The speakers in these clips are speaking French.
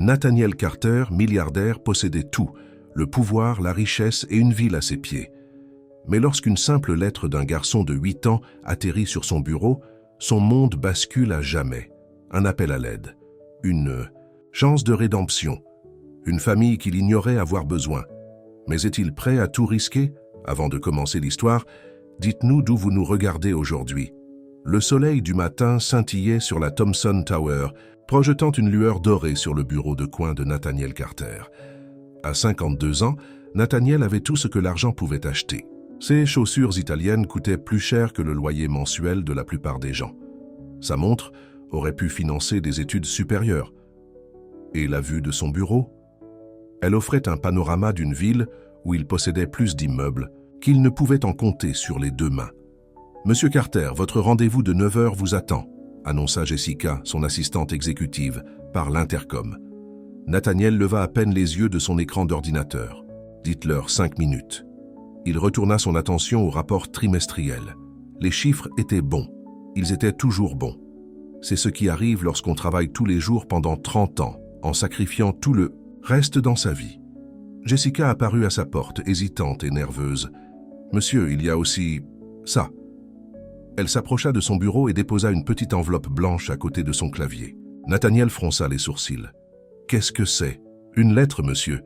Nathaniel Carter, milliardaire, possédait tout, le pouvoir, la richesse et une ville à ses pieds. Mais lorsqu'une simple lettre d'un garçon de 8 ans atterrit sur son bureau, son monde bascule à jamais. Un appel à l'aide, une chance de rédemption, une famille qu'il ignorait avoir besoin. Mais est-il prêt à tout risquer? Avant de commencer l'histoire, dites-nous d'où vous nous regardez aujourd'hui. Le soleil du matin scintillait sur la Thomson Tower, projetant une lueur dorée sur le bureau de coin de Nathaniel Carter. À 52 ans, Nathaniel avait tout ce que l'argent pouvait acheter. Ses chaussures italiennes coûtaient plus cher que le loyer mensuel de la plupart des gens. Sa montre aurait pu financer des études supérieures. Et la vue de son bureau? Elle offrait un panorama d'une ville où il possédait plus d'immeubles qu'il ne pouvait en compter sur les 2 mains. « Monsieur Carter, votre rendez-vous de 9 heures vous attend », annonça Jessica, son assistante exécutive, par l'intercom. Nathaniel leva à peine les yeux de son écran d'ordinateur. « Dites-leur 5 minutes. » Il retourna son attention au rapport trimestriel. Les chiffres étaient bons. Ils étaient toujours bons. C'est ce qui arrive lorsqu'on travaille tous les jours pendant 30 ans, en sacrifiant tout le reste dans sa vie. Jessica apparut à sa porte, hésitante et nerveuse. « Monsieur, il y a aussi ça. » Elle s'approcha de son bureau et déposa une petite enveloppe blanche à côté de son clavier. Nathaniel fronça les sourcils. « Qu'est-ce que c'est? »« Une lettre, monsieur.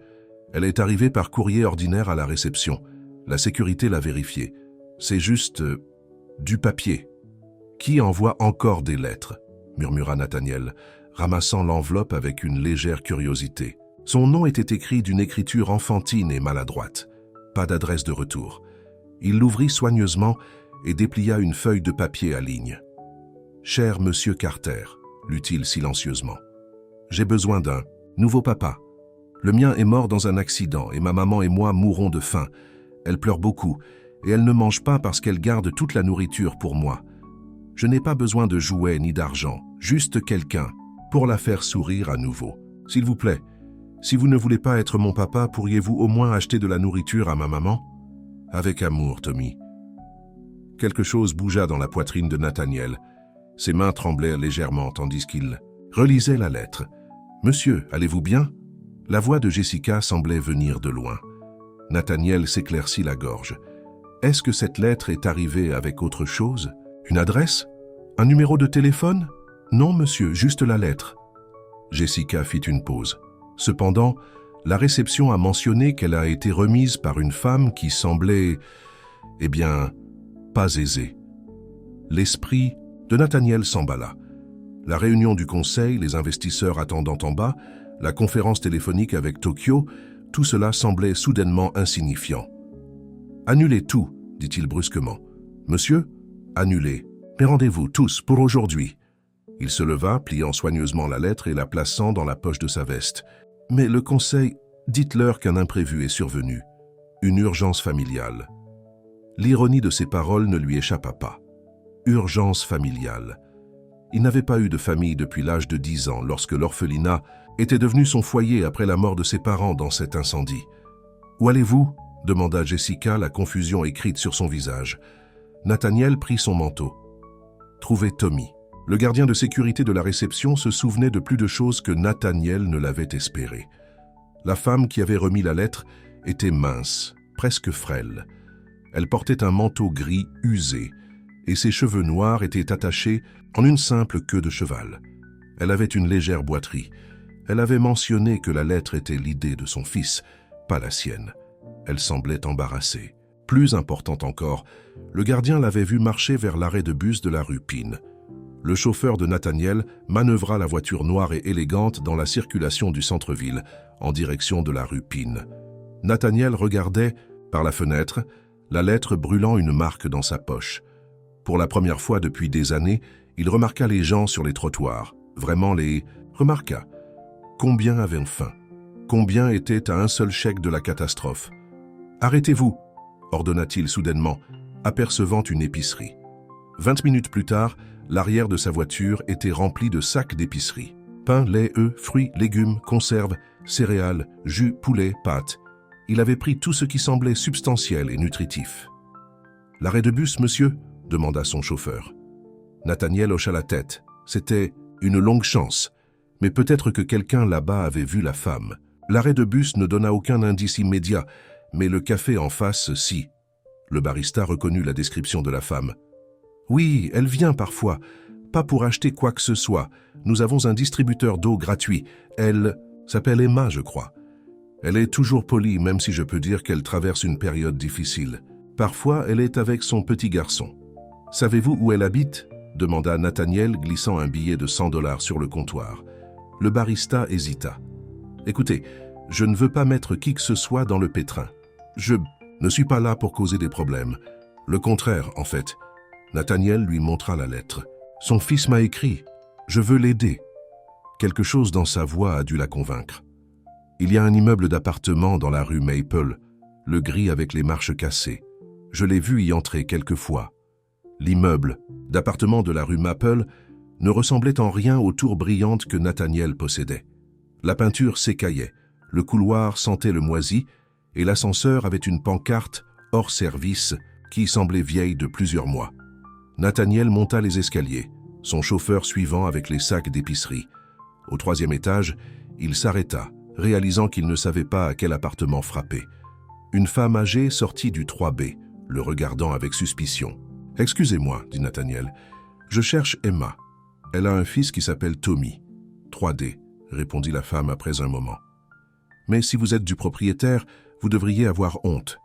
Elle est arrivée par courrier ordinaire à la réception. La sécurité l'a vérifiée. C'est juste du papier. »« Qui envoie encore des lettres ?» murmura Nathaniel, ramassant l'enveloppe avec une légère curiosité. Son nom était écrit d'une écriture enfantine et maladroite. Pas d'adresse de retour. Il l'ouvrit soigneusement et déplia une feuille de papier à lignes. « Cher Monsieur Carter », lut-il silencieusement, « j'ai besoin d'un nouveau papa. Le mien est mort dans un accident et ma maman et moi mourrons de faim. Elle pleure beaucoup et elle ne mange pas parce qu'elle garde toute la nourriture pour moi. Je n'ai pas besoin de jouets ni d'argent, juste quelqu'un pour la faire sourire à nouveau. S'il vous plaît, si vous ne voulez pas être mon papa, pourriez-vous au moins acheter de la nourriture à ma maman? Avec amour, Tommy. » Quelque chose bougea dans la poitrine de Nathaniel. Ses mains tremblaient légèrement tandis qu'il relisait la lettre. « Monsieur, allez-vous bien ?» La voix de Jessica semblait venir de loin. Nathaniel s'éclaircit la gorge. « Est-ce que cette lettre est arrivée avec autre chose? Une adresse? Un numéro de téléphone? Non, monsieur, juste la lettre. » Jessica fit une pause. Cependant, la réception a mentionné qu'elle a été remise par une femme qui semblait, pas aisée. L'esprit de Nathaniel s'emballa. La réunion du conseil, les investisseurs attendant en bas, la conférence téléphonique avec Tokyo, tout cela semblait soudainement insignifiant. « Annulez tout, dit-il brusquement. « Monsieur, annulez. Mais rendez-vous tous pour aujourd'hui. » Il se leva, pliant soigneusement la lettre et la plaçant dans la poche de sa veste. « Mais le conseil, dites-leur qu'un imprévu est survenu. Une urgence familiale. » L'ironie de ses paroles ne lui échappa pas. Urgence familiale. Il n'avait pas eu de famille depuis l'âge de 10 ans, lorsque l'orphelinat était devenu son foyer après la mort de ses parents dans cet incendie. « Où allez-vous » demanda Jessica, la confusion écrite sur son visage. Nathaniel prit son manteau. « Trouver Tommy. » Le gardien de sécurité de la réception se souvenait de plus de choses que Nathaniel ne l'avait espéré. La femme qui avait remis la lettre était mince, presque frêle. Elle portait un manteau gris usé et ses cheveux noirs étaient attachés en une simple queue de cheval. Elle avait une légère boiterie. Elle avait mentionné que la lettre était l'idée de son fils, pas la sienne. Elle semblait embarrassée. Plus important encore, le gardien l'avait vue marcher vers l'arrêt de bus de la rue Pine. Le chauffeur de Nathaniel manœuvra la voiture noire et élégante dans la circulation du centre-ville, en direction de la rue Pine. Nathaniel regardait, par la fenêtre, la lettre brûlant une marque dans sa poche. Pour la première fois depuis des années, il remarqua les gens sur les trottoirs. Vraiment les remarqua. Combien avaient faim? Combien étaient à un seul chèque de la catastrophe? « Arrêtez-vous » ordonna-t-il soudainement, apercevant une épicerie. 20 minutes plus tard, l'arrière de sa voiture était rempli de sacs d'épicerie. Pain, lait, œufs, fruits, légumes, conserves, céréales, jus, poulet, pâtes. Il avait pris tout ce qui semblait substantiel et nutritif. « L'arrêt de bus, monsieur » demanda son chauffeur. Nathaniel hocha la tête. C'était une longue chance, Mais peut-être que quelqu'un là-bas avait vu la femme. L'arrêt de bus ne donna aucun indice immédiat, mais le café en face, si. Le barista reconnut la description de la femme. Oui, elle vient parfois. Pas pour acheter quoi que ce soit. Nous avons un distributeur d'eau gratuit. Elle s'appelle Emma, je crois. Elle est toujours polie, même si je peux dire qu'elle traverse une période difficile. Parfois, elle est avec son petit garçon. Savez-vous où elle habite ? Demanda Nathaniel, glissant un billet de $100 sur le comptoir. Le barista hésita. Écoutez, je ne veux pas mettre qui que ce soit dans le pétrin. Je ne suis pas là pour causer des problèmes. Le contraire, en fait. Nathaniel lui montra la lettre. Son fils m'a écrit. Je veux l'aider. Quelque chose dans sa voix a dû la convaincre. Il y a un immeuble d'appartements dans la rue Maple, le gris avec les marches cassées. Je l'ai vu y entrer quelques fois. L'immeuble d'appartements de la rue Maple ne ressemblait en rien aux tours brillantes que Nathaniel possédait. La peinture s'écaillait, le couloir sentait le moisi et l'ascenseur avait une pancarte hors service qui semblait vieille de plusieurs mois. Nathaniel monta les escaliers, son chauffeur suivant avec les sacs d'épicerie. Au 3e étage, il s'arrêta, réalisant qu'il ne savait pas à quel appartement frapper. Une femme âgée sortit du 3B, le regardant avec suspicion. « Excusez-moi, dit Nathaniel, je cherche Emma. Elle a un fils qui s'appelle Tommy. 3D, répondit la femme après un moment. Mais si vous êtes du propriétaire, vous devriez avoir honte.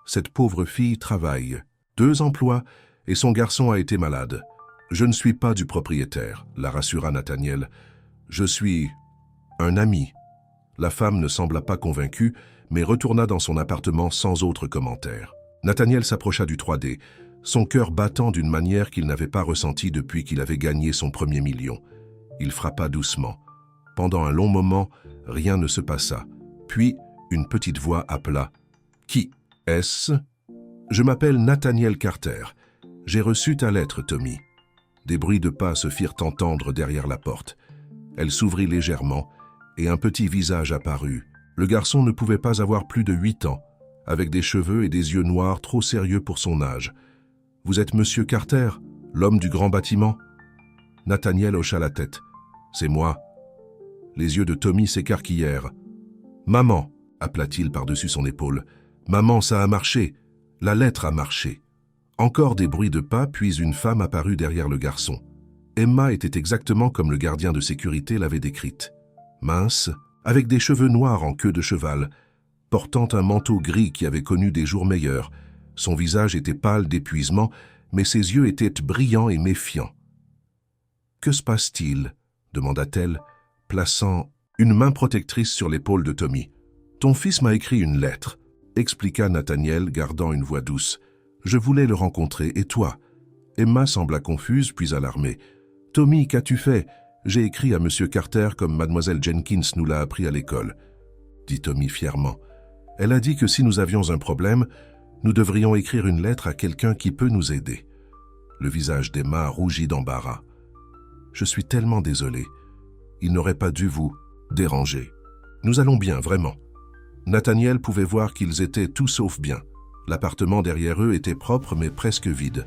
Cette pauvre fille travaille. 2 emplois et son garçon a été malade. Je ne suis pas du propriétaire, la rassura Nathaniel. Je suis un ami. La femme ne sembla pas convaincue, mais retourna dans son appartement sans autre commentaire. Nathaniel s'approcha du 3D, son cœur battant d'une manière qu'il n'avait pas ressentie depuis qu'il avait gagné son premier million. Il frappa doucement. Pendant un long moment, rien ne se passa. Puis, une petite voix appela. « Qui est-ce » ? « Je m'appelle Nathaniel Carter. J'ai reçu ta lettre, Tommy. » Des bruits de pas se firent entendre derrière la porte. Elle s'ouvrit légèrement et un petit visage apparut. Le garçon ne pouvait pas avoir plus de 8 ans, avec des cheveux et des yeux noirs trop sérieux pour son âge. « Vous êtes Monsieur Carter, l'homme du grand bâtiment ?» Nathaniel hocha la tête. « C'est moi. » Les yeux de Tommy s'écarquillèrent. « Maman !» appela-t-il par-dessus son épaule. « Maman, ça a marché. La lettre a marché. » Encore des bruits de pas, puis une femme apparut derrière le garçon. Emma était exactement comme le gardien de sécurité l'avait décrite. Mince, avec des cheveux noirs en queue de cheval, portant un manteau gris qui avait connu des jours meilleurs. Son visage était pâle d'épuisement, mais ses yeux étaient brillants et méfiants. « Que se passe-t-il » demanda-t-elle, plaçant une main protectrice sur l'épaule de Tommy. « Ton fils m'a écrit une lettre » expliqua Nathaniel, gardant une voix douce. « Je voulais le rencontrer, et toi ?» Emma sembla confuse, puis alarmée. « Tommy, qu'as-tu fait ? J'ai écrit à Monsieur Carter comme Mademoiselle Jenkins nous l'a appris à l'école. » dit Tommy fièrement. « Elle a dit que si nous avions un problème, nous devrions écrire une lettre à quelqu'un qui peut nous aider. » Le visage d'Emma rougit d'embarras. « Je suis tellement désolé. Il n'aurait pas dû vous déranger. Nous allons bien, vraiment. » Nathaniel pouvait voir qu'ils étaient tout sauf bien. L'appartement derrière eux était propre mais presque vide.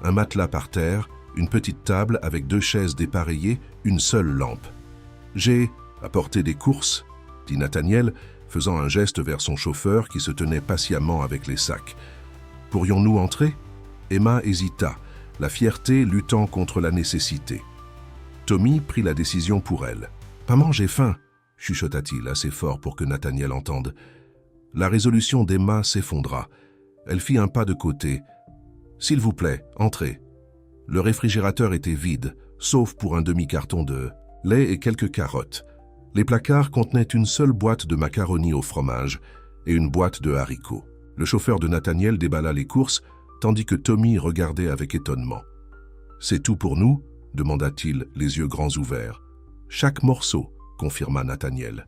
Un matelas par terre, une petite table avec 2 chaises dépareillées, une seule lampe. « J'ai apporté des courses » dit Nathaniel, faisant un geste vers son chauffeur qui se tenait patiemment avec les sacs. « Pourrions-nous entrer » Emma hésita, la fierté luttant contre la nécessité. Tommy prit la décision pour elle. « Maman, j'ai faim » chuchota-t-il assez fort pour que Nathaniel entende. La résolution d'Emma s'effondra. Elle fit un pas de côté. « S'il vous plaît, entrez. » Le réfrigérateur était vide, sauf pour un demi-carton de lait et quelques carottes. Les placards contenaient une seule boîte de macaroni au fromage et une boîte de haricots. Le chauffeur de Nathaniel déballa les courses, tandis que Tommy regardait avec étonnement. « C'est tout pour nous ?» demanda-t-il, les yeux grands ouverts. « Chaque morceau » confirma Nathaniel.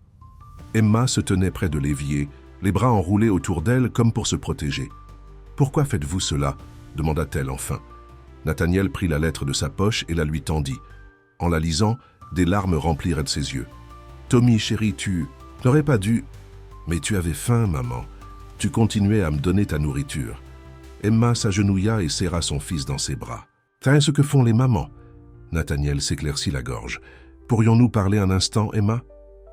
Emma se tenait près de l'évier, les bras enroulés autour d'elle comme pour se protéger. « Pourquoi faites-vous cela » demanda-t-elle enfin. Nathaniel prit la lettre de sa poche et la lui tendit. En la lisant, des larmes remplirent de ses yeux. « Tommy, chéri, tu n'aurais pas dû... » « Mais tu avais faim, maman. Tu continuais à me donner ta nourriture. » Emma s'agenouilla et serra son fils dans ses bras. « C'est ce que font les mamans. » Nathaniel s'éclaircit la gorge. Pourrions-nous parler un instant, Emma ?»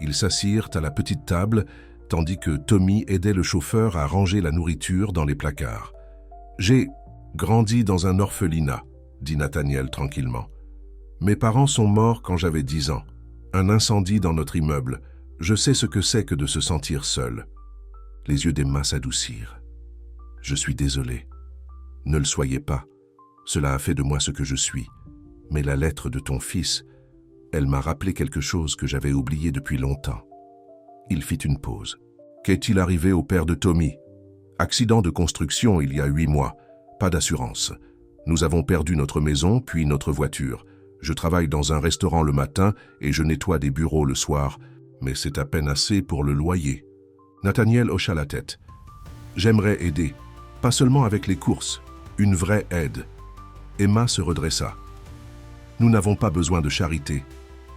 Ils s'assirent à la petite table, tandis que Tommy aidait le chauffeur à ranger la nourriture dans les placards. « J'ai grandi dans un orphelinat, » dit Nathaniel tranquillement. « Mes parents sont morts quand j'avais 10 ans. Un incendie dans notre immeuble. Je sais ce que c'est que de se sentir seul. » Les yeux d'Emma s'adoucirent. « Je suis désolé. Ne le soyez pas. Cela a fait de moi ce que je suis. Mais la lettre de ton fils, elle m'a rappelé quelque chose que j'avais oublié depuis longtemps. » Il fit une pause. « Qu'est-il arrivé au père de Tommy ? Accident de construction il y a 8 mois. Pas d'assurance. Nous avons perdu notre maison, puis notre voiture. Je travaille dans un restaurant le matin et je nettoie des bureaux le soir, mais c'est à peine assez pour le loyer. » Nathaniel hocha la tête. « J'aimerais aider, pas seulement avec les courses, une vraie aide. » Emma se redressa. « Nous n'avons pas besoin de charité.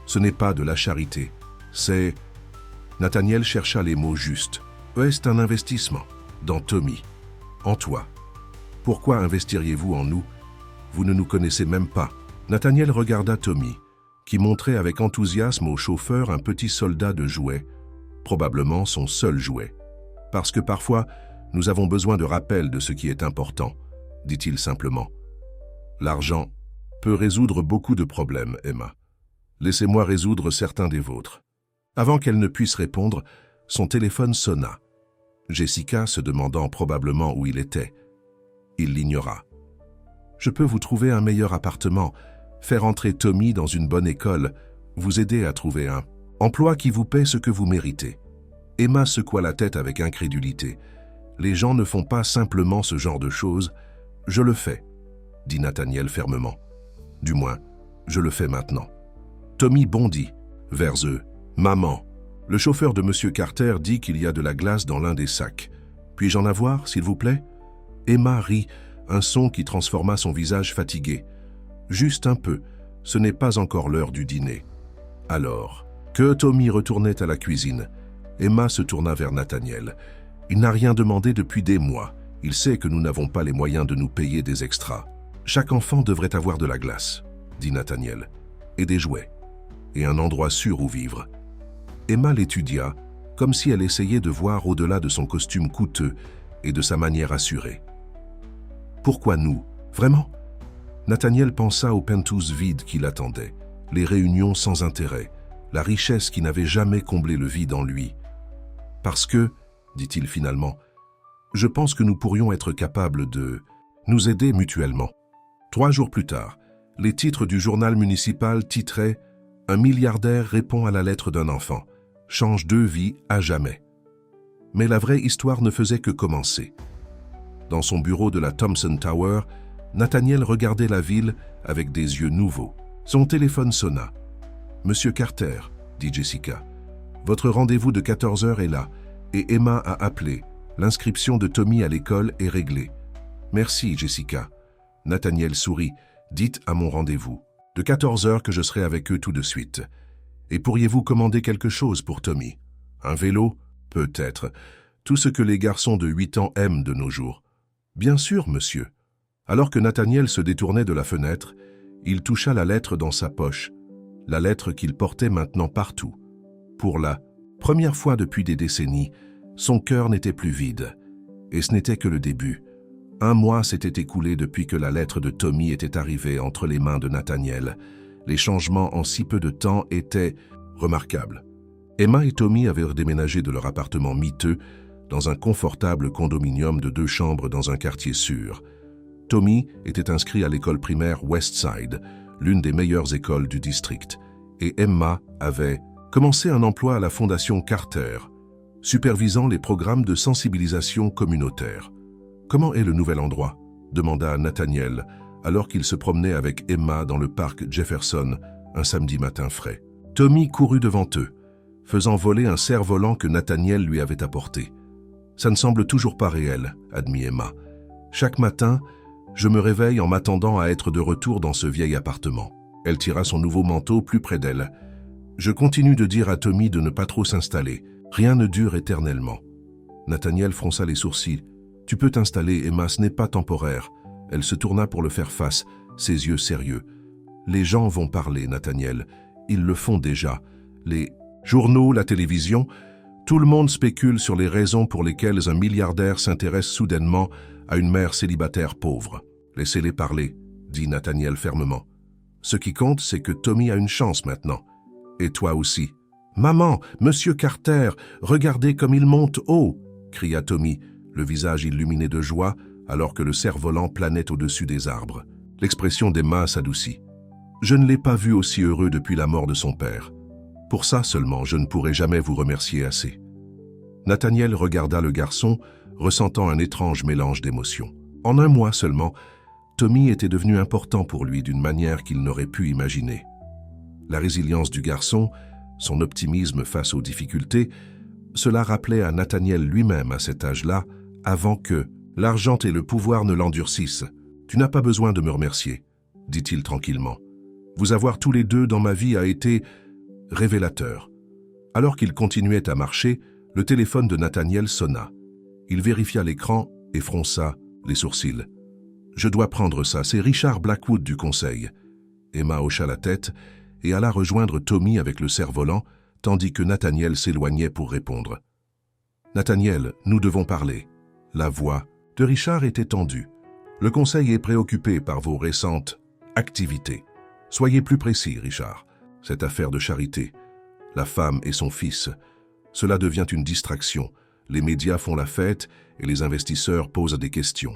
Ce n'est pas de la charité, c'est... » Nathaniel chercha les mots justes. « Est un investissement, dans Tommy, en toi. Pourquoi investiriez-vous en nous? Vous ne nous connaissez même pas. » Nathaniel regarda Tommy, qui montrait avec enthousiasme au chauffeur un petit soldat de jouet, probablement son seul jouet. « Parce que parfois, nous avons besoin de rappel de ce qui est important, » dit-il simplement. « L'argent peut résoudre beaucoup de problèmes, Emma. Laissez-moi résoudre certains des vôtres. » Avant qu'elle ne puisse répondre, son téléphone sonna. Jessica se demandant probablement où il était. Il l'ignora. « Je peux vous trouver un meilleur appartement, faire entrer Tommy dans une bonne école, vous aider à trouver un emploi qui vous paie ce que vous méritez. » Emma secoua la tête avec incrédulité. « Les gens ne font pas simplement ce genre de choses. Je le fais, » dit Nathaniel fermement. « Du moins, je le fais maintenant. » Tommy bondit vers eux. « Maman, le chauffeur de M. Carter dit qu'il y a de la glace dans l'un des sacs. Puis-je en avoir, s'il vous plaît ?» Emma rit, un son qui transforma son visage fatigué. « Juste un peu, ce n'est pas encore l'heure du dîner. » Alors, que Tommy retournait à la cuisine, Emma se tourna vers Nathaniel. « Il n'a rien demandé depuis des mois. Il sait que nous n'avons pas les moyens de nous payer des extras. Chaque enfant devrait avoir de la glace, » dit Nathaniel, « et des jouets, et un endroit sûr où vivre. » Emma l'étudia, comme si elle essayait de voir au-delà de son costume coûteux et de sa manière assurée. « Pourquoi nous? Vraiment ?» Nathaniel pensa au penthouse vide qui l'attendait, les réunions sans intérêt, la richesse qui n'avait jamais comblé le vide en lui. « Parce que, dit-il finalement, je pense que nous pourrions être capables de nous aider mutuellement. » 3 jours plus tard, les titres du journal municipal titraient « Un milliardaire répond à la lettre d'un enfant, change 2 vies à jamais. » Mais la vraie histoire ne faisait que commencer. Dans son bureau de la Thompson Tower, Nathaniel regardait la ville avec des yeux nouveaux. Son téléphone sonna. « Monsieur Carter, » dit Jessica, « votre rendez-vous de 14 heures est là, et Emma a appelé. L'inscription de Tommy à l'école est réglée. »« Merci, Jessica. » Nathaniel sourit. « Dites à mon rendez-vous. De 14 heures que je serai avec eux tout de suite. Et pourriez-vous commander quelque chose pour Tommy? Un vélo? Peut-être. Tout ce que les garçons de 8 ans aiment de nos jours. »« Bien sûr, monsieur. » Alors que Nathaniel se détournait de la fenêtre, il toucha la lettre dans sa poche, la lettre qu'il portait maintenant partout. Pour la première fois depuis des décennies, son cœur n'était plus vide. Et ce n'était que le début. 1 mois s'était écoulé depuis que la lettre de Tommy était arrivée entre les mains de Nathaniel. Les changements en si peu de temps étaient remarquables. Emma et Tommy avaient redéménagé de leur appartement miteux dans un confortable condominium de 2 chambres dans un quartier sûr. Tommy était inscrit à l'école primaire Westside, l'une des meilleures écoles du district, et Emma avait commencé un emploi à la Fondation Carter, supervisant les programmes de sensibilisation communautaire. « Comment est le nouvel endroit ?» demanda Nathaniel, alors qu'il se promenait avec Emma dans le parc Jefferson un samedi matin frais. Tommy courut devant eux, faisant voler un cerf-volant que Nathaniel lui avait apporté. « Ça ne semble toujours pas réel, » admit Emma. « Chaque matin, je me réveille en m'attendant à être de retour dans ce vieil appartement. » Elle tira son nouveau manteau plus près d'elle. « Je continue de dire à Tommy de ne pas trop s'installer. Rien ne dure éternellement. » Nathaniel fronça les sourcils. « Tu peux t'installer, Emma, ce n'est pas temporaire. » Elle se tourna pour le faire face, ses yeux sérieux. « Les gens vont parler, Nathaniel. Ils le font déjà. Les journaux, la télévision, tout le monde spécule sur les raisons pour lesquelles un milliardaire s'intéresse soudainement à une mère célibataire pauvre. Laissez-les parler, dit Nathaniel fermement. Ce qui compte, c'est que Tommy a une chance maintenant. Et toi aussi. Maman, Monsieur Carter, regardez comme il monte haut, cria Tommy, le visage illuminé de joie, alors que le cerf-volant planait au-dessus des arbres. L'expression d'Emma s'adoucit. Je ne l'ai pas vu aussi heureux depuis la mort de son père. Pour ça seulement, je ne pourrai jamais vous remercier assez. Nathaniel regarda le garçon, ressentant un étrange mélange d'émotions. En un mois seulement, Tommy était devenu important pour lui d'une manière qu'il n'aurait pu imaginer. La résilience du garçon, son optimisme face aux difficultés, cela rappelait à Nathaniel lui-même à cet âge-là, avant que l'argent et le pouvoir ne l'endurcissent. « Tu n'as pas besoin de me remercier, » dit-il tranquillement. « Vous avoir tous les deux dans ma vie a été révélateur. » Alors qu'il continuait à marcher, le téléphone de Nathaniel sonna. Il vérifia l'écran et fronça les sourcils. « Je dois prendre ça, c'est Richard Blackwood du conseil. » Emma hocha la tête et alla rejoindre Tommy avec le cerf-volant, tandis que Nathaniel s'éloignait pour répondre. « Nathaniel, nous devons parler. » La voix de Richard était tendue. « Le conseil est préoccupé par vos récentes activités. Soyez plus précis, Richard. Cette affaire de charité, la femme et son fils, cela devient une distraction. Les médias font la fête et les investisseurs posent des questions. »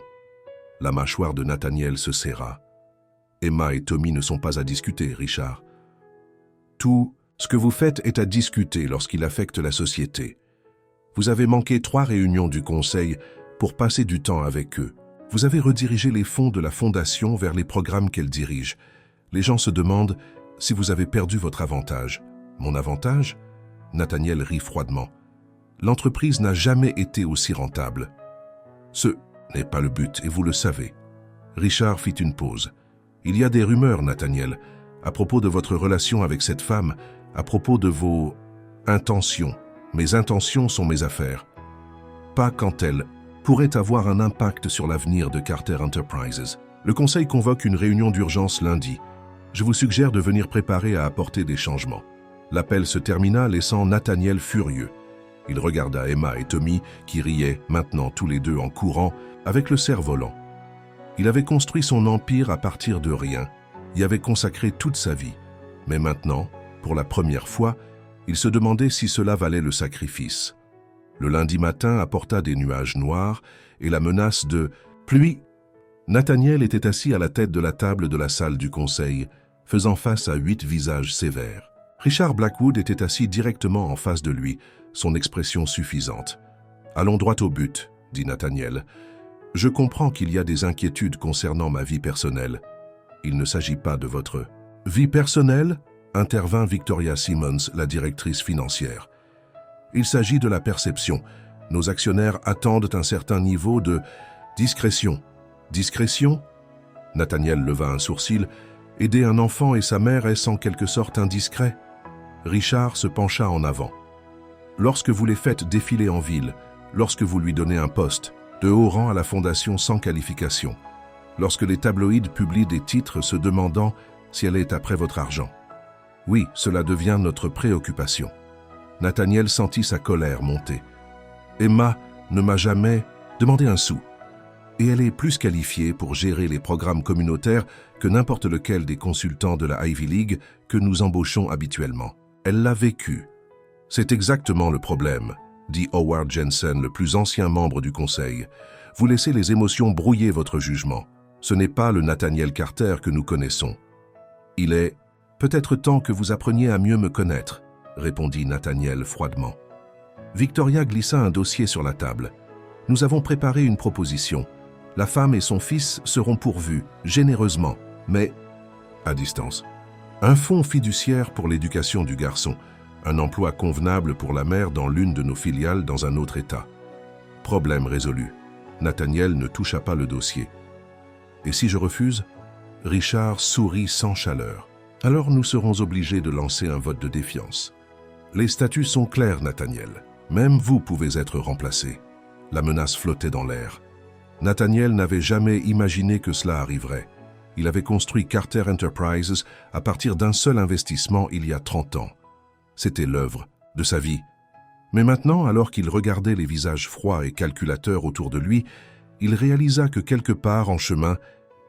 La mâchoire de Nathaniel se serra. « Emma et Tommy ne sont pas à discuter, Richard. Tout ce que vous faites est à discuter lorsqu'il affecte la société. Vous avez manqué 3 réunions du conseil pour passer du temps avec eux. Vous avez redirigé les fonds de la fondation vers les programmes qu'elle dirige. Les gens se demandent si vous avez perdu votre avantage. » « Mon avantage ?» Nathaniel rit froidement. « L'entreprise n'a jamais été aussi rentable. Ce n'est pas le but, et vous le savez. » Richard fit une pause. « Il y a des rumeurs, Nathaniel, à propos de votre relation avec cette femme, à propos de vos intentions. Mes intentions sont mes affaires. Pas quand elles pourraient avoir un impact sur l'avenir de Carter Enterprises. Le conseil convoque une réunion d'urgence lundi. Je vous suggère de venir préparer à apporter des changements. » L'appel se termina, laissant Nathaniel furieux. Il regarda Emma et Tommy, qui riaient, maintenant tous les deux en courant, avec le cerf-volant. Il avait construit son empire à partir de rien, y avait consacré toute sa vie. Mais maintenant, pour la première fois, il se demandait si cela valait le sacrifice. Le lundi matin apporta des nuages noirs et la menace de pluie. Nathaniel était assis à la tête de la table de la salle du conseil, faisant face à 8 visages sévères. Richard Blackwood était assis directement en face de lui, son expression suffisante. « Allons droit au but, » dit Nathaniel. « Je comprends qu'il y a des inquiétudes concernant ma vie personnelle. Il ne s'agit pas de votre vie personnelle ?» intervint Victoria Simmons, la directrice financière. « Il s'agit de la perception. Nos actionnaires attendent un certain niveau de discrétion. » « Discrétion ?» Nathaniel leva un sourcil. « Aider un enfant et sa mère est en quelque sorte indiscret ?» Richard se pencha en avant. « Lorsque vous les faites défiler en ville, lorsque vous lui donnez un poste, de haut rang à la fondation sans qualification, lorsque les tabloïds publient des titres se demandant si elle est après votre argent. Oui, cela devient notre préoccupation. » Nathaniel sentit sa colère monter. « Emma ne m'a jamais demandé un sou. Et elle est plus qualifiée pour gérer les programmes communautaires que n'importe lequel des consultants de la Ivy League que nous embauchons habituellement. Elle l'a vécu. C'est exactement le problème, dit Howard Jensen, le plus ancien membre du conseil. Vous laissez les émotions brouiller votre jugement. Ce n'est pas le Nathaniel Carter que nous connaissons. Il est peut-être temps que vous appreniez à mieux me connaître, répondit Nathaniel froidement. Victoria glissa un dossier sur la table. Nous avons préparé une proposition. La femme et son fils seront pourvus, généreusement, mais à distance. Un fonds fiduciaire pour l'éducation du garçon, un emploi convenable pour la mère dans l'une de nos filiales dans un autre État. Problème résolu. Nathaniel ne toucha pas le dossier. Et si je refuse ? Richard sourit sans chaleur. Alors nous serons obligés de lancer un vote de défiance. Les statuts sont clairs, Nathaniel. Même vous pouvez être remplacé. La menace flottait dans l'air. Nathaniel n'avait jamais imaginé que cela arriverait. Il avait construit Carter Enterprises à partir d'un seul investissement il y a 30 ans. C'était l'œuvre de sa vie. Mais maintenant, alors qu'il regardait les visages froids et calculateurs autour de lui, il réalisa que quelque part en chemin,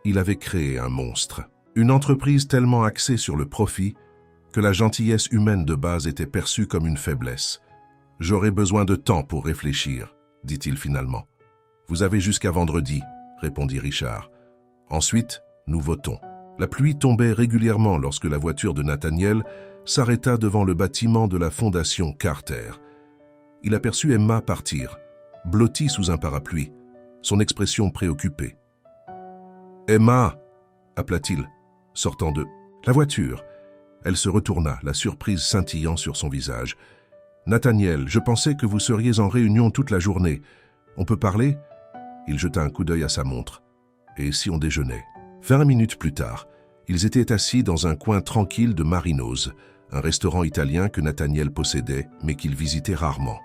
il avait créé un monstre. Une entreprise tellement axée sur le profit que la gentillesse humaine de base était perçue comme une faiblesse. « J'aurai besoin de temps pour réfléchir », dit-il finalement. « Vous avez jusqu'à vendredi », répondit Richard. « Ensuite, nous votons. » La pluie tombait régulièrement lorsque la voiture de Nathaniel s'arrêta devant le bâtiment de la fondation Carter. Il aperçut Emma partir, blottie sous un parapluie, son expression préoccupée. « Emma !» appela-t-il, sortant de la voiture. Elle se retourna, la surprise scintillant sur son visage. « Nathaniel, je pensais que vous seriez en réunion toute la journée. On peut parler ?» Il jeta un coup d'œil à sa montre. « Et si on déjeunait ?» 20 minutes plus tard, ils étaient assis dans un coin tranquille de Marino's, un restaurant italien que Nathaniel possédait, mais qu'il visitait rarement.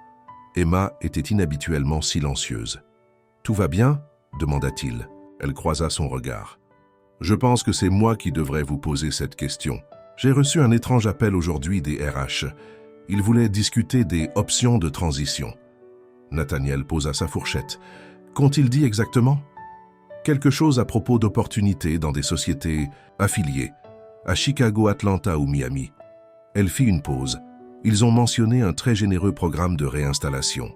Emma était inhabituellement silencieuse. « Tout va bien ?» demanda-t-il. Elle croisa son regard. « Je pense que c'est moi qui devrais vous poser cette question. J'ai reçu un étrange appel aujourd'hui des RH. Ils voulaient discuter des options de transition. » Nathaniel posa sa fourchette. « Qu'ont-ils dit exactement ?» Quelque chose à propos d'opportunités dans des sociétés affiliées, à Chicago, Atlanta ou Miami. Elle fit une pause. Ils ont mentionné un très généreux programme de réinstallation.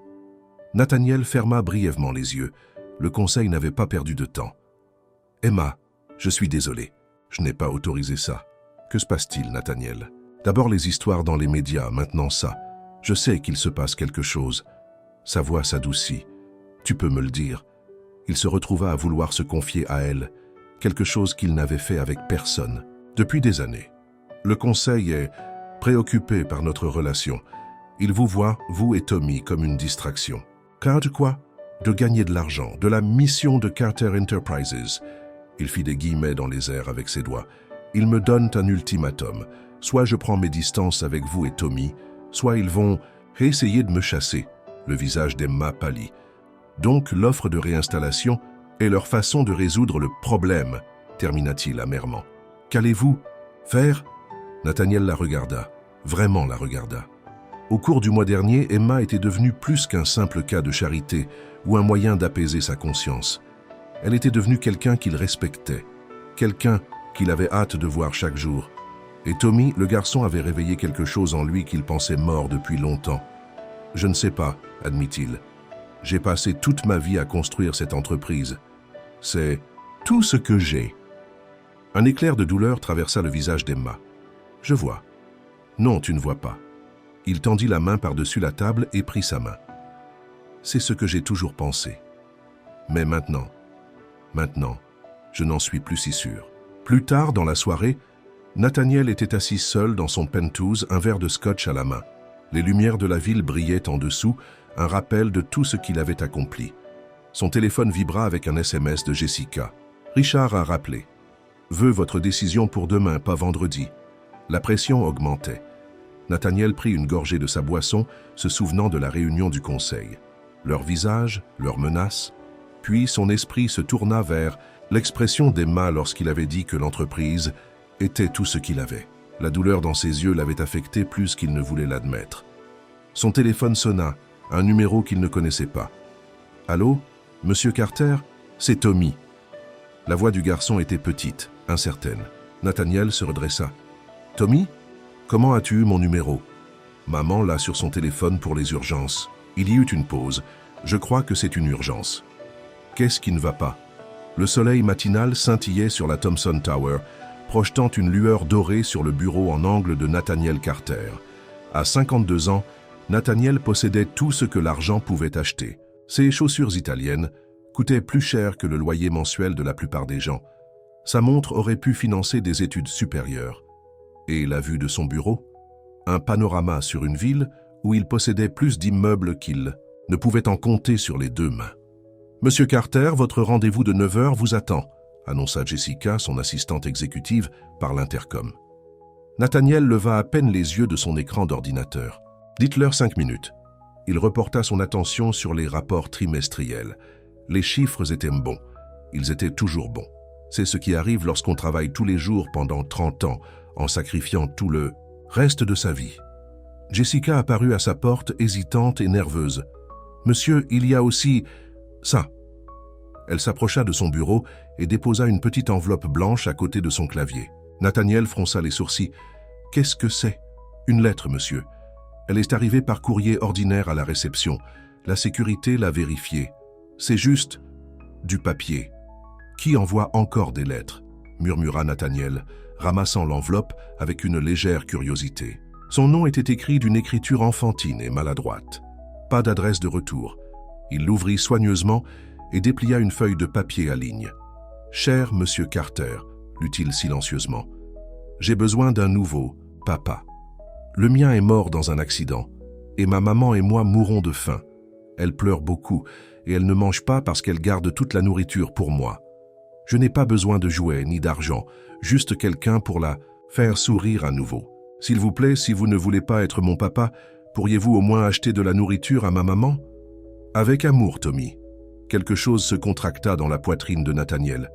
Nathaniel ferma brièvement les yeux. Le conseil n'avait pas perdu de temps. « Emma, je suis désolé. Je n'ai pas autorisé ça. Que se passe-t-il, Nathaniel? D'abord les histoires dans les médias, maintenant ça. Je sais qu'il se passe quelque chose. » Sa voix s'adoucit. « Tu peux me le dire. » Il se retrouva à vouloir se confier à elle, quelque chose qu'il n'avait fait avec personne, depuis des années. Le conseil est préoccupé par notre relation. Il vous voit, vous et Tommy, comme une distraction. Car de quoi? De gagner de l'argent, de la mission de Carter Enterprises. Il fit des guillemets dans les airs avec ses doigts. Ils me donnent un ultimatum. Soit je prends mes distances avec vous et Tommy, soit ils vont essayer de me chasser. Le visage d'Emma pâlit. Donc l'offre de réinstallation est leur façon de résoudre le problème, termina-t-il amèrement. Qu'allez-vous faire? Nathaniel la regarda, vraiment la regarda. Au cours du mois dernier, Emma était devenue plus qu'un simple cas de charité ou un moyen d'apaiser sa conscience. Elle était devenue quelqu'un qu'il respectait, quelqu'un qu'il avait hâte de voir chaque jour. Et Tommy, le garçon, avait réveillé quelque chose en lui qu'il pensait mort depuis longtemps. « Je ne sais pas », admit-il. « J'ai passé toute ma vie à construire cette entreprise. C'est tout ce que j'ai. » Un éclair de douleur traversa le visage d'Emma. « Je vois. »« Non, tu ne vois pas. » Il tendit la main par-dessus la table et prit sa main. « C'est ce que j'ai toujours pensé. Mais maintenant, je n'en suis plus si sûr. » Plus tard, dans la soirée, Nathaniel était assis seul dans son penthouse, un verre de scotch à la main. Les lumières de la ville brillaient en dessous, un rappel de tout ce qu'il avait accompli. Son téléphone vibra avec un SMS de Jessica. Richard a rappelé. « Veux votre décision pour demain, pas vendredi. » La pression augmentait. Nathaniel prit une gorgée de sa boisson, se souvenant de la réunion du conseil. Leurs visages, leurs menaces. Puis son esprit se tourna vers l'expression d'Emma lorsqu'il avait dit que l'entreprise était tout ce qu'il avait. La douleur dans ses yeux l'avait affecté plus qu'il ne voulait l'admettre. Son téléphone sonna, un numéro qu'il ne connaissait pas. « Allô, Monsieur Carter? C'est Tommy. » La voix du garçon était petite, incertaine. Nathaniel se redressa. « Tommy? Comment as-tu eu mon numéro? » Maman l'a sur son téléphone pour les urgences. Il y eut une pause. Je crois que c'est une urgence. Qu'est-ce qui ne va pas? Le soleil matinal scintillait sur la Thompson Tower, projetant une lueur dorée sur le bureau en angle de Nathaniel Carter. À 52 ans, Nathaniel possédait tout ce que l'argent pouvait acheter. Ses chaussures italiennes coûtaient plus cher que le loyer mensuel de la plupart des gens. Sa montre aurait pu financer des études supérieures. Et la vue de son bureau? Un panorama sur une ville où il possédait plus d'immeubles qu'il ne pouvait en compter sur les deux mains. « Monsieur Carter, votre rendez-vous de 9 heures vous attend », annonça Jessica, son assistante exécutive, par l'intercom. Nathaniel leva à peine les yeux de son écran d'ordinateur. « Dites-leur 5 minutes. » Il reporta son attention sur les rapports trimestriels. Les chiffres étaient bons. Ils étaient toujours bons. C'est ce qui arrive lorsqu'on travaille tous les jours pendant 30 ans, en sacrifiant tout le reste de sa vie. Jessica apparut à sa porte, hésitante et nerveuse. « Monsieur, il y a aussi ça. » Elle s'approcha de son bureau et déposa une petite enveloppe blanche à côté de son clavier. Nathaniel fronça les sourcils. « Qu'est-ce que c'est ?»« Une lettre, monsieur. Elle est arrivée par courrier ordinaire à la réception. La sécurité l'a vérifiée. C'est juste du papier. »« Qui envoie encore des lettres ?» murmura Nathaniel, ramassant l'enveloppe avec une légère curiosité. Son nom était écrit d'une écriture enfantine et maladroite. Pas d'adresse de retour. Il l'ouvrit soigneusement et déplia une feuille de papier à lignes. « Cher Monsieur Carter », lut-il silencieusement, « j'ai besoin d'un nouveau papa. Le mien est mort dans un accident, et ma maman et moi mourons de faim. Elle pleure beaucoup, et elle ne mange pas parce qu'elle garde toute la nourriture pour moi. Je n'ai pas besoin de jouets ni d'argent, juste quelqu'un pour la faire sourire à nouveau. S'il vous plaît, si vous ne voulez pas être mon papa, pourriez-vous au moins acheter de la nourriture à ma maman ? » Avec amour, Tommy. Quelque chose se contracta dans la poitrine de Nathaniel.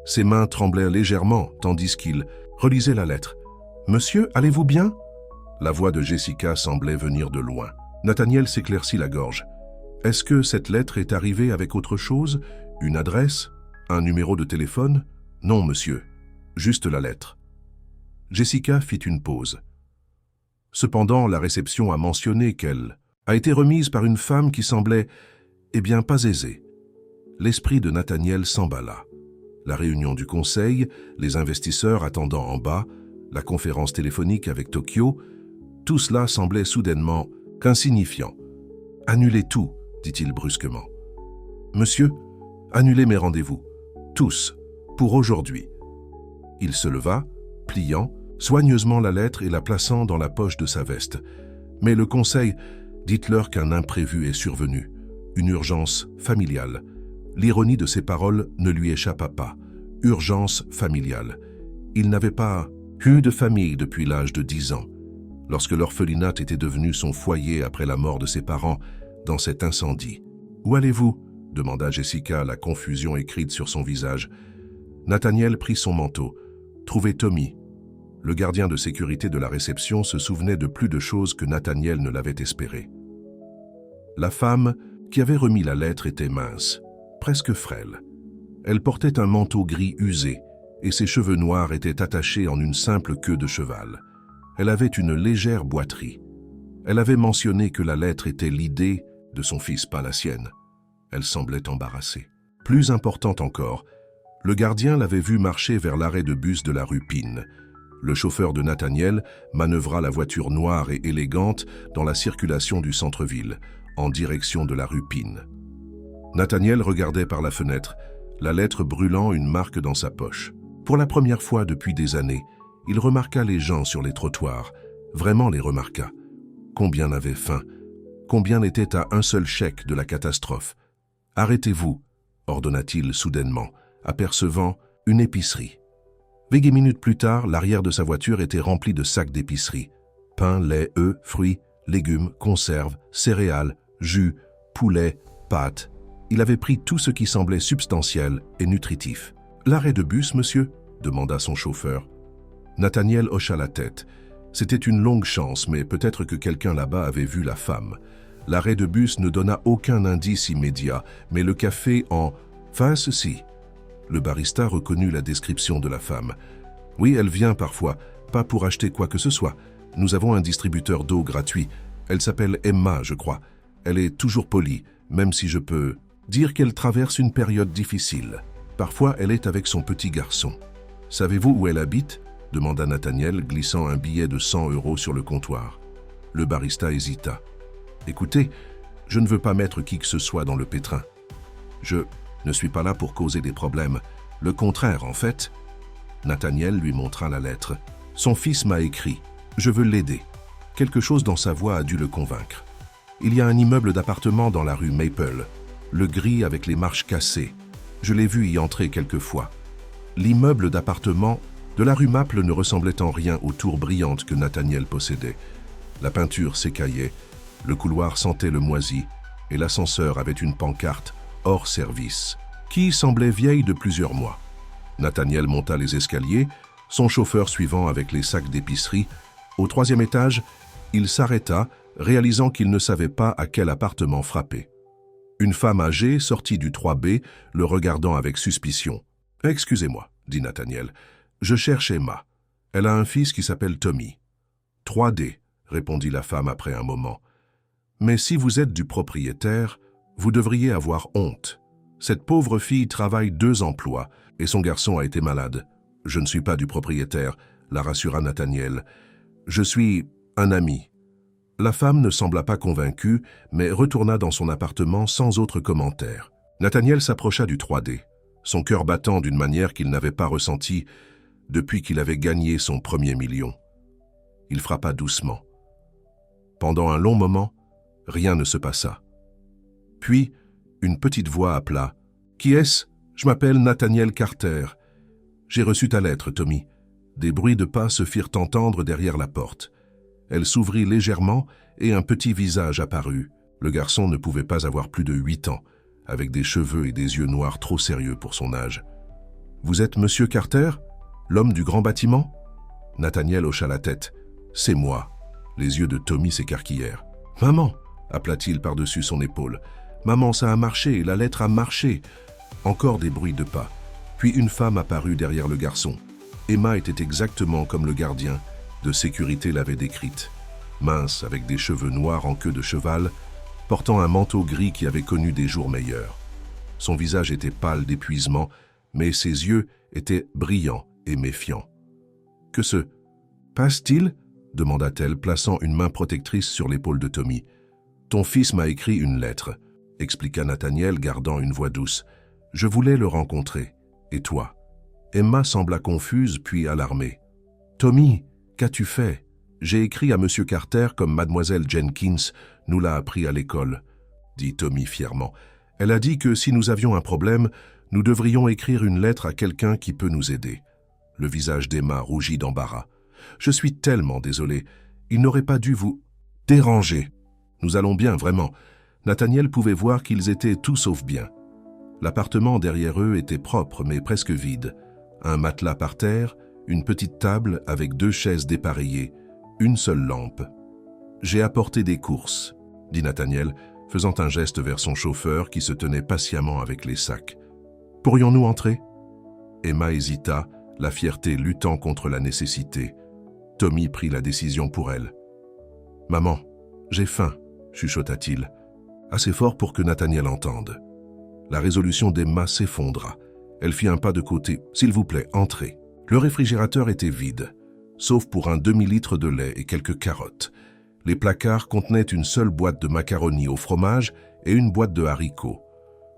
Ses mains tremblaient légèrement, tandis qu'il relisait la lettre. « Monsieur, allez-vous bien ?» La voix de Jessica semblait venir de loin. Nathaniel s'éclaircit la gorge. « Est-ce que cette lettre est arrivée avec autre chose? Une adresse? Un numéro de téléphone? »« Non, monsieur. Juste la lettre. » Jessica fit une pause. Cependant, la réception a mentionné qu'elle a été remise par une femme qui semblait, pas aisée. L'esprit de Nathaniel s'emballa. La réunion du conseil, les investisseurs attendant en bas, la conférence téléphonique avec Tokyo, tout cela semblait soudainement insignifiant. « Annulez tout, » dit-il brusquement. « Monsieur, annulez mes rendez-vous. Tous, pour aujourd'hui. » Il se leva, pliant soigneusement la lettre et la plaçant dans la poche de sa veste. « Mais le conseil, dites-leur qu'un imprévu est survenu, une urgence familiale. » L'ironie de ses paroles ne lui échappa pas. Urgence familiale. Il n'avait pas eu de famille depuis l'âge de 10 ans. Lorsque l'orphelinat était devenu son foyer après la mort de ses parents dans cet incendie. « Où allez-vous » demanda Jessica, la confusion écrite sur son visage. Nathaniel prit son manteau. « Trouvez Tommy. » Le gardien de sécurité de la réception se souvenait de plus de choses que Nathaniel ne l'avait espéré. La femme qui avait remis la lettre était mince, presque frêle. Elle portait un manteau gris usé et ses cheveux noirs étaient attachés en une simple queue de cheval. Elle avait une légère boiterie. Elle avait mentionné que la lettre était l'idée de son fils, pas la sienne. Elle semblait embarrassée. Plus importante encore, le gardien l'avait vue marcher vers l'arrêt de bus de la rue Pine. Le chauffeur de Nathaniel manœuvra la voiture noire et élégante dans la circulation du centre-ville, en direction de la rue Pine. Nathaniel regardait par la fenêtre, la lettre brûlant une marque dans sa poche. Pour la première fois depuis des années, il remarqua les gens sur les trottoirs, vraiment les remarqua. Combien n'avaient faim, combien n'étaient à un seul chèque de la catastrophe. « Arrêtez-vous » ordonna-t-il soudainement, apercevant une épicerie. 20 minutes plus tard, l'arrière de sa voiture était rempli de sacs d'épicerie. Pain, lait, œufs, fruits, légumes, conserves, céréales, jus, poulet, pâtes. Il avait pris tout ce qui semblait substantiel et nutritif. « L'arrêt de bus, monsieur » demanda son chauffeur. Nathaniel hocha la tête. C'était une longue chance, mais peut-être que quelqu'un là-bas avait vu la femme. L'arrêt de bus ne donna aucun indice immédiat, mais le café en face, si. Le barista reconnut la description de la femme. « Oui, elle vient parfois, pas pour acheter quoi que ce soit. Nous avons un distributeur d'eau gratuit. Elle s'appelle Emma, je crois. Elle est toujours polie, même si je peux dire qu'elle traverse une période difficile. Parfois, elle est avec son petit garçon. Savez-vous où elle habite ?» demanda Nathaniel, glissant un billet de 100 € sur le comptoir. Le barista hésita. « Écoutez, je ne veux pas mettre qui que ce soit dans le pétrin. Je ne suis pas là pour causer des problèmes. Le contraire, en fait. » Nathaniel lui montra la lettre. « Son fils m'a écrit. Je veux l'aider. » Quelque chose dans sa voix a dû le convaincre. « Il y a un immeuble d'appartements dans la rue Maple, le gris avec les marches cassées. Je l'ai vu y entrer quelquefois. » L'immeuble d'appartements de la rue Maple ne ressemblait en rien aux tours brillantes que Nathaniel possédait. La peinture s'écaillait, le couloir sentait le moisi, et l'ascenseur avait une pancarte hors service, qui semblait vieille de plusieurs mois. Nathaniel monta les escaliers, son chauffeur suivant avec les sacs d'épicerie. Au 3e étage, il s'arrêta, réalisant qu'il ne savait pas à quel appartement frapper. Une femme âgée sortit du 3B, le regardant avec suspicion. « Excusez-moi, » dit Nathaniel. « Je cherche Emma. Elle a un fils qui s'appelle Tommy. »« 3D, » répondit la femme après un moment. « Mais si vous êtes du propriétaire, vous devriez avoir honte. Cette pauvre fille travaille 2 emplois et son garçon a été malade. Je ne suis pas du propriétaire, la rassura Nathaniel. Je suis un ami. » La femme ne sembla pas convaincue, mais retourna dans son appartement sans autre commentaire. Nathaniel s'approcha du 3D, son cœur battant d'une manière qu'il n'avait pas ressentie depuis qu'il avait gagné son premier million. Il frappa doucement. Pendant un long moment, rien ne se passa. Puis, une petite voix appela. « Qui est-ce ? Je m'appelle Nathaniel Carter. J'ai reçu ta lettre, Tommy. » Des bruits de pas se firent entendre derrière la porte. Elle s'ouvrit légèrement et un petit visage apparut. Le garçon ne pouvait pas avoir plus de 8 ans, avec des cheveux et des yeux noirs trop sérieux pour son âge. « Vous êtes Monsieur Carter, l'homme du grand bâtiment ?» Nathaniel hocha la tête. « C'est moi. » Les yeux de Tommy s'écarquillèrent. « Maman !» appela-t-il par-dessus son épaule. « Maman, ça a marché, la lettre a marché !» Encore des bruits de pas. Puis une femme apparut derrière le garçon. Emma était exactement comme le gardien de sécurité l'avait décrite. Mince, avec des cheveux noirs en queue de cheval, portant un manteau gris qui avait connu des jours meilleurs. Son visage était pâle d'épuisement, mais ses yeux étaient brillants et méfiants. « Que se passe-t-il » demanda-t-elle, plaçant une main protectrice sur l'épaule de Tommy. « Ton fils m'a écrit une lettre » expliqua Nathaniel, gardant une voix douce. « Je voulais le rencontrer. Et toi ?» Emma sembla confuse, puis alarmée. « Tommy, qu'as-tu fait ? J'ai écrit à Monsieur Carter comme Mademoiselle Jenkins nous l'a appris à l'école, » dit Tommy fièrement. « Elle a dit que si nous avions un problème, nous devrions écrire une lettre à quelqu'un qui peut nous aider. » Le visage d'Emma rougit d'embarras. « Je suis tellement désolé. Il n'aurait pas dû vous déranger. Nous allons bien, vraiment. » Nathaniel pouvait voir qu'ils étaient tout sauf bien. L'appartement derrière eux était propre, mais presque vide. Un matelas par terre, une petite table avec 2 chaises dépareillées, une seule lampe. « J'ai apporté des courses, » dit Nathaniel, faisant un geste vers son chauffeur qui se tenait patiemment avec les sacs. « Pourrions-nous entrer ?» Emma hésita, la fierté luttant contre la nécessité. Tommy prit la décision pour elle. « Maman, j'ai faim, » chuchota-t-il, assez fort pour que Nathaniel entende. La résolution d'Emma s'effondra. Elle fit un pas de côté. « S'il vous plaît, entrez. » Le réfrigérateur était vide, sauf pour un demi-litre de lait et quelques carottes. Les placards contenaient une seule boîte de macaroni au fromage et une boîte de haricots.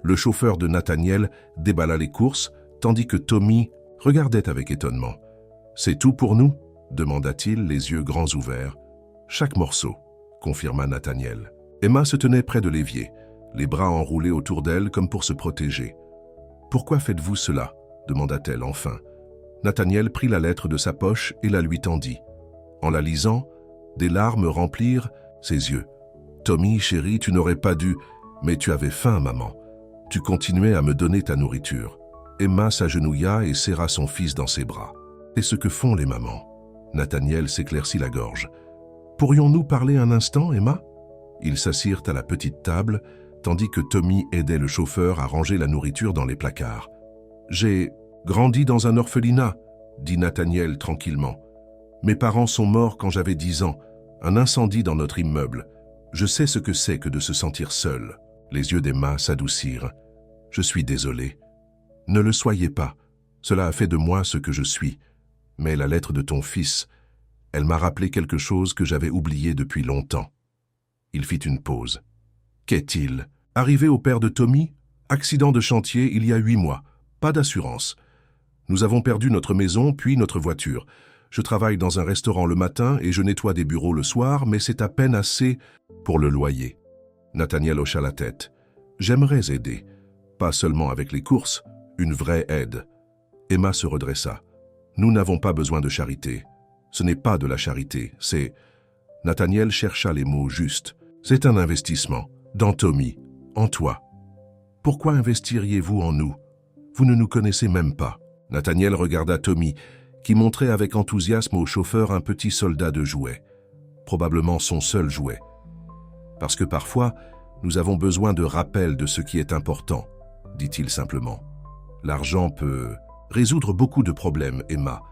Le chauffeur de Nathaniel déballa les courses, tandis que Tommy regardait avec étonnement. « C'est tout pour nous ?» demanda-t-il, les yeux grands ouverts. « Chaque morceau », confirma Nathaniel. Emma se tenait près de l'évier, les bras enroulés autour d'elle comme pour se protéger. « Pourquoi faites-vous cela ?» demanda-t-elle enfin. Nathaniel prit la lettre de sa poche et la lui tendit. En la lisant, des larmes remplirent ses yeux. « Tommy, chéri, tu n'aurais pas dû... Mais tu avais faim, maman. Tu continuais à me donner ta nourriture. » Emma s'agenouilla et serra son fils dans ses bras. « C'est ce que font les mamans. » Nathaniel s'éclaircit la gorge. « Pourrions-nous parler un instant, Emma ?» Ils s'assirent à la petite table, tandis que Tommy aidait le chauffeur à ranger la nourriture dans les placards. « J'ai grandi dans un orphelinat, » dit Nathaniel tranquillement. « Mes parents sont morts quand j'avais 10 ans, un incendie dans notre immeuble. Je sais ce que c'est que de se sentir seul. » Les yeux d'Emma s'adoucirent. « Je suis désolé. »« Ne le soyez pas. Cela a fait de moi ce que je suis. Mais la lettre de ton fils, elle m'a rappelé quelque chose que j'avais oublié depuis longtemps. » Il fit une pause. « Qu'est-il ? Arrivé au père de Tommy, accident de chantier il y a 8 mois. Pas d'assurance. Nous avons perdu notre maison puis notre voiture. Je travaille dans un restaurant le matin et je nettoie des bureaux le soir, mais c'est à peine assez pour le loyer. » Nathaniel hocha la tête. « J'aimerais aider. Pas seulement avec les courses, une vraie aide. » Emma se redressa. « Nous n'avons pas besoin de charité. Ce n'est pas de la charité, c'est... » Nathaniel chercha les mots justes. « C'est un investissement. Dans Tommy. En toi. Pourquoi investiriez-vous en nous? Vous ne nous connaissez même pas. » Nathaniel regarda Tommy, qui montrait avec enthousiasme au chauffeur un petit soldat de jouet, probablement son seul jouet. Parce que parfois, nous avons besoin de rappel de ce qui est important, dit-il simplement. L'argent peut résoudre beaucoup de problèmes, Emma.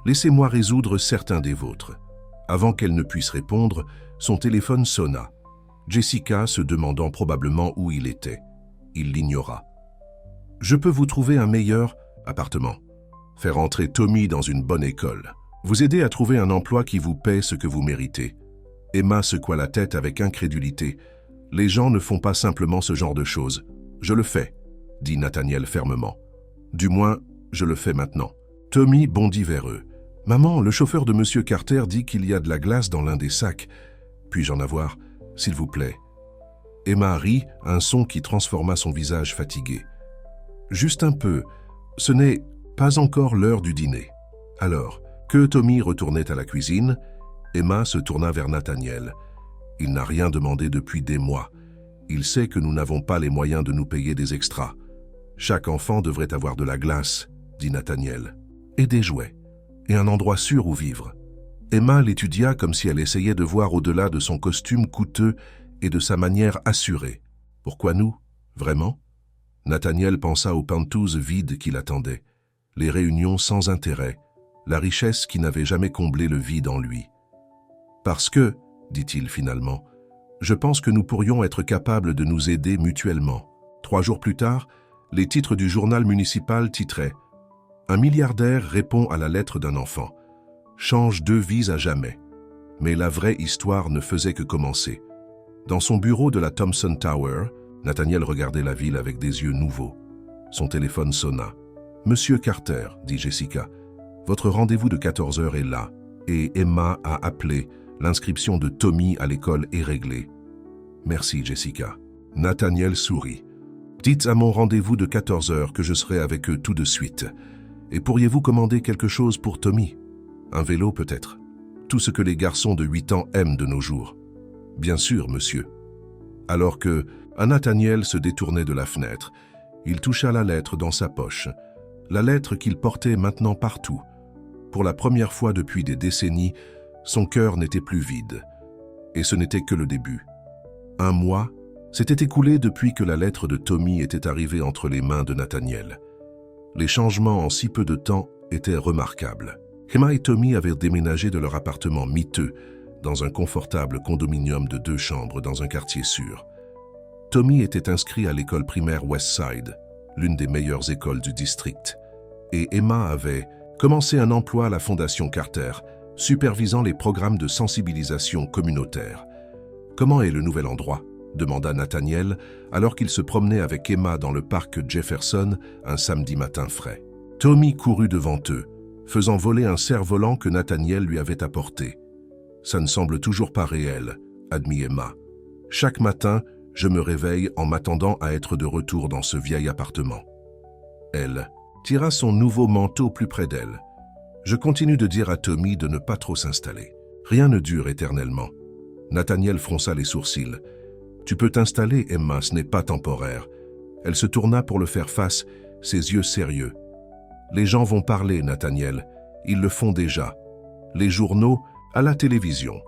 Laissez-moi résoudre certains des vôtres. Avant qu'elle ne puisse répondre, son téléphone sonna. Jessica se demandant probablement où il était. Il l'ignora. Je peux vous trouver un meilleur appartement. Faire entrer Tommy dans une bonne école. Vous aider à trouver un emploi qui vous paie ce que vous méritez. Emma secoua la tête avec incrédulité. Les gens ne font pas simplement ce genre de choses. Je le fais, dit Nathaniel fermement. Du moins, je le fais maintenant. Tommy bondit vers eux. Maman, le chauffeur de Monsieur Carter dit qu'il y a de la glace dans l'un des sacs. Puis-je en avoir, s'il vous plaît? Emma rit, un son qui transforma son visage fatigué. Juste un peu. Ce n'est pas encore l'heure du dîner. Alors, que Tommy retournait à la cuisine, Emma se tourna vers Nathaniel. Il n'a rien demandé depuis des mois. Il sait que nous n'avons pas les moyens de nous payer des extras. Chaque enfant devrait avoir de la glace, dit Nathaniel, et des jouets, et un endroit sûr où vivre. Emma l'étudia comme si elle essayait de voir au-delà de son costume coûteux et de sa manière assurée. Pourquoi nous? Vraiment? Nathaniel pensa aux pentouses vides qui l'attendaient, les réunions sans intérêt, la richesse qui n'avait jamais comblé le vide en lui. Parce que, dit-il finalement, je pense que nous pourrions être capables de nous aider mutuellement. 3 jours plus tard, les titres du journal municipal titraient « Un milliardaire répond à la lettre d'un enfant. Change 2 vies à jamais. » Mais la vraie histoire ne faisait que commencer. Dans son bureau de la Thompson Tower, Nathaniel regardait la ville avec des yeux nouveaux. Son téléphone sonna. « Monsieur Carter, dit Jessica, votre rendez-vous de 14 heures est là. » Et Emma a appelé. L'inscription de Tommy à l'école est réglée. « Merci, Jessica. » Nathaniel sourit. « Dites à mon rendez-vous de 14 heures que je serai avec eux tout de suite. Et pourriez-vous commander quelque chose pour Tommy? Un vélo peut-être. Tout ce que les garçons de 8 ans aiment de nos jours. »« Bien sûr, monsieur. » Alors que Nathaniel se détournait de la fenêtre, il toucha la lettre dans sa poche. La lettre qu'il portait maintenant partout. Pour la première fois depuis des décennies, son cœur n'était plus vide. Et ce n'était que le début. 1 mois s'était écoulé depuis que la lettre de Tommy était arrivée entre les mains de Nathaniel. Les changements en si peu de temps étaient remarquables. Emma et Tommy avaient déménagé de leur appartement miteux dans un confortable condominium de 2 chambres dans un quartier sûr. Tommy était inscrit à l'école primaire Westside, l'une des meilleures écoles du district. Et Emma avait commencé un emploi à la Fondation Carter, supervisant les programmes de sensibilisation communautaire. « Comment est le nouvel endroit ?» demanda Nathaniel alors qu'il se promenait avec Emma dans le parc Jefferson un samedi matin frais. Tommy courut devant eux, faisant voler un cerf-volant que Nathaniel lui avait apporté. « Ça ne semble toujours pas réel, » admit Emma. « Chaque matin, je me réveille en m'attendant à être de retour dans ce vieil appartement. » Elle tira son nouveau manteau plus près d'elle. « Je continue de dire à Tommy de ne pas trop s'installer. Rien ne dure éternellement. » Nathaniel fronça les sourcils. « Tu peux t'installer, Emma, ce n'est pas temporaire. » Elle se tourna pour le faire face, ses yeux sérieux. « Les gens vont parler, Nathaniel. Ils le font déjà. Les journaux, à la télévision.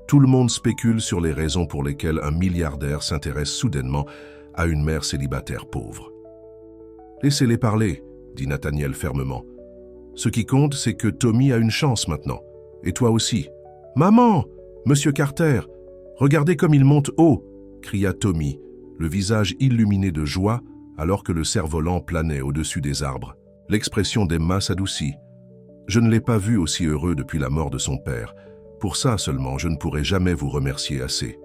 Tout le monde spécule sur les raisons pour lesquelles un milliardaire s'intéresse soudainement à une mère célibataire pauvre. »« Laissez-les parler, » dit Nathaniel fermement. « Ce qui compte, c'est que Tommy a une chance maintenant. Et toi aussi. »« Maman! Monsieur Carter! Regardez comme il monte haut !» cria Tommy, le visage illuminé de joie alors que le cerf-volant planait au-dessus des arbres. L'expression d'Emma s'adoucit. « Je ne l'ai pas vu aussi heureux depuis la mort de son père. Pour ça seulement, je ne pourrai jamais vous remercier assez. »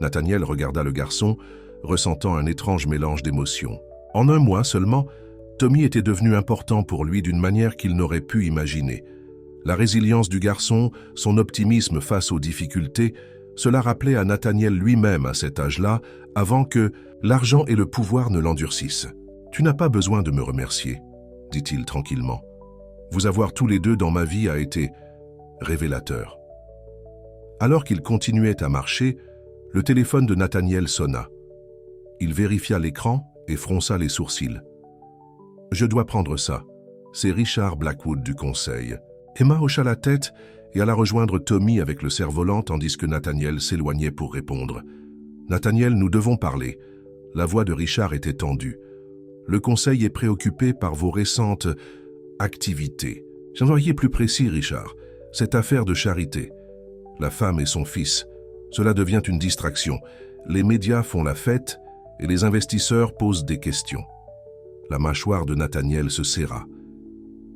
Nathaniel regarda le garçon, ressentant un étrange mélange d'émotions. En 1 mois seulement, Tommy était devenu important pour lui d'une manière qu'il n'aurait pu imaginer. La résilience du garçon, son optimisme face aux difficultés, cela rappelait à Nathaniel lui-même à cet âge-là, avant que l'argent et le pouvoir ne l'endurcissent. « Tu n'as pas besoin de me remercier, » dit-il tranquillement. « Vous avoir tous les deux dans ma vie a été révélateur. » Alors qu'il continuait à marcher, le téléphone de Nathaniel sonna. Il vérifia l'écran et fronça les sourcils. « Je dois prendre ça. c'est Richard Blackwood du conseil. Emma hocha la tête et alla rejoindre Tommy avec le cerf-volant tandis que Nathaniel s'éloignait pour répondre. « Nathaniel, nous devons parler. » La voix de Richard était tendue. « Le conseil est préoccupé par vos récentes activités. » « J'aimerais plus précis, Richard. Cette affaire de Charité. La femme et son fils. Cela devient une distraction. Les médias font la fête et les investisseurs posent des questions. » La mâchoire de Nathaniel se serra.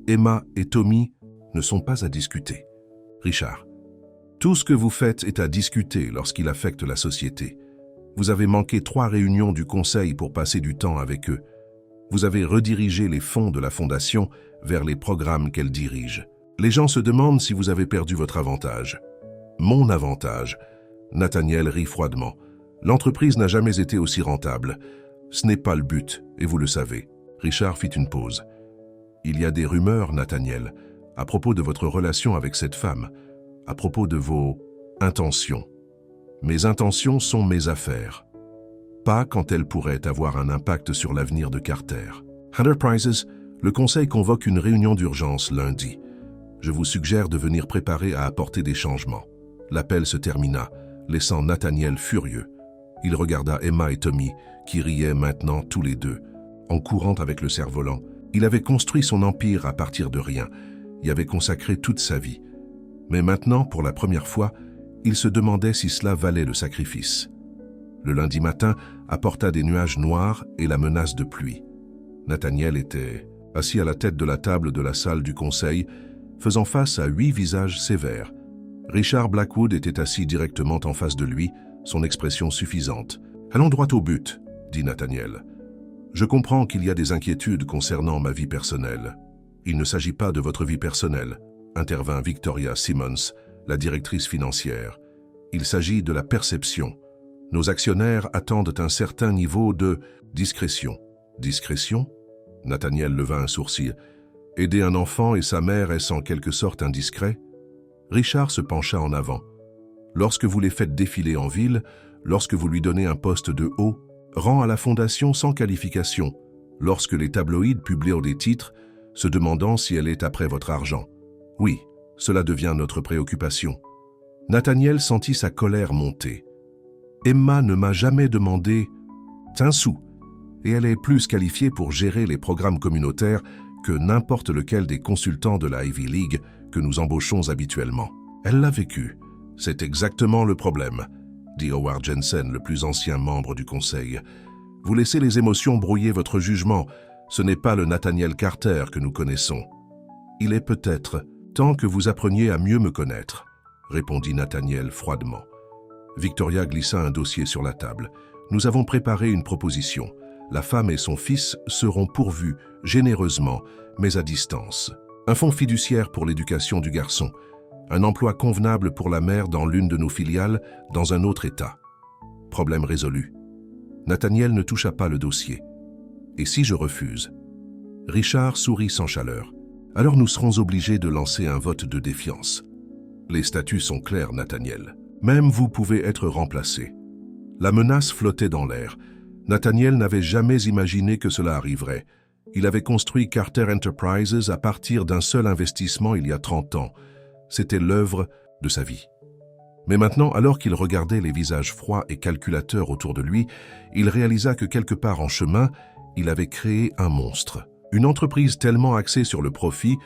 Emma et Tommy ne sont pas à discuter. Richard, tout ce que vous faites est à discuter lorsqu'il affecte la société. Vous avez manqué 3 réunions du conseil pour passer du temps avec eux. Vous avez redirigé les fonds de la fondation vers les programmes qu'elle dirige. Les gens se demandent si vous avez perdu votre avantage. Mon avantage. Nathaniel rit froidement. L'entreprise n'a jamais été aussi rentable. Ce n'est pas le but, et vous le savez. Richard fit une pause. Il y a des rumeurs, Nathaniel, à propos de votre relation avec cette femme, à propos de vos intentions. Mes intentions sont mes affaires. Pas quand elles pourraient avoir un impact sur l'avenir de Carter. Enterprises, le conseil convoque une réunion d'urgence lundi. Je vous suggère de venir préparer à apporter des changements. L'appel se termina, laissant Nathaniel furieux. Il regarda Emma et Tommy, qui riaient maintenant tous les deux. En courant avec le cerf-volant, il avait construit son empire à partir de rien, y avait consacré toute sa vie. Mais maintenant, pour la première fois, il se demandait si cela valait le sacrifice. Le lundi matin apporta des nuages noirs et la menace de pluie. Nathaniel était assis à la tête de la table de la salle du conseil, faisant face à 8 visages sévères. Richard Blackwood était assis directement en face de lui, son expression suffisante. « Allons droit au but, » dit Nathaniel. « Je comprends qu'il y a des inquiétudes concernant ma vie personnelle. »« Il ne s'agit pas de votre vie personnelle, » intervint Victoria Simmons, la directrice financière. « Il s'agit de la perception. Nos actionnaires attendent un certain niveau de discrétion. » « Discrétion ?» Nathaniel leva un sourcil. « Aider un enfant et sa mère est en quelque sorte indiscret ?» Richard se pencha en avant. « Lorsque vous les faites défiler en ville, lorsque vous lui donnez un poste de haut, rang à la fondation sans qualification, lorsque les tabloïds publient des titres, se demandant si elle est après votre argent. Oui, cela devient notre préoccupation. » Nathaniel sentit sa colère monter. « Emma ne m'a jamais demandé un sou. Et elle est plus qualifiée pour gérer les programmes communautaires que n'importe lequel des consultants de la Ivy League que nous embauchons habituellement. Elle l'a vécu. C'est exactement le problème, dit Howard Jensen, le plus ancien membre du conseil. Vous laissez les émotions brouiller votre jugement. Ce n'est pas le Nathaniel Carter que nous connaissons. Il est peut-être temps que vous appreniez à mieux me connaître, répondit Nathaniel froidement. Victoria glissa un dossier sur la table. Nous avons préparé une proposition. La femme et son fils seront pourvus généreusement, mais à distance. Un fonds fiduciaire pour l'éducation du garçon. Un emploi convenable pour la mère dans l'une de nos filiales, dans un autre État. Problème résolu. Nathaniel ne toucha pas le dossier. Et si je refuse? Richard sourit sans chaleur. Alors nous serons obligés de lancer un vote de défiance. Les statuts sont clairs, Nathaniel. Même vous pouvez être remplacé. La menace flottait dans l'air. Nathaniel n'avait jamais imaginé que cela arriverait. Il avait construit Carter Enterprises à partir d'un seul investissement il y a 30 ans. C'était l'œuvre de sa vie. Mais maintenant, alors qu'il regardait les visages froids et calculateurs autour de lui, il réalisa que quelque part en chemin, il avait créé un monstre. Une entreprise tellement axée sur le profit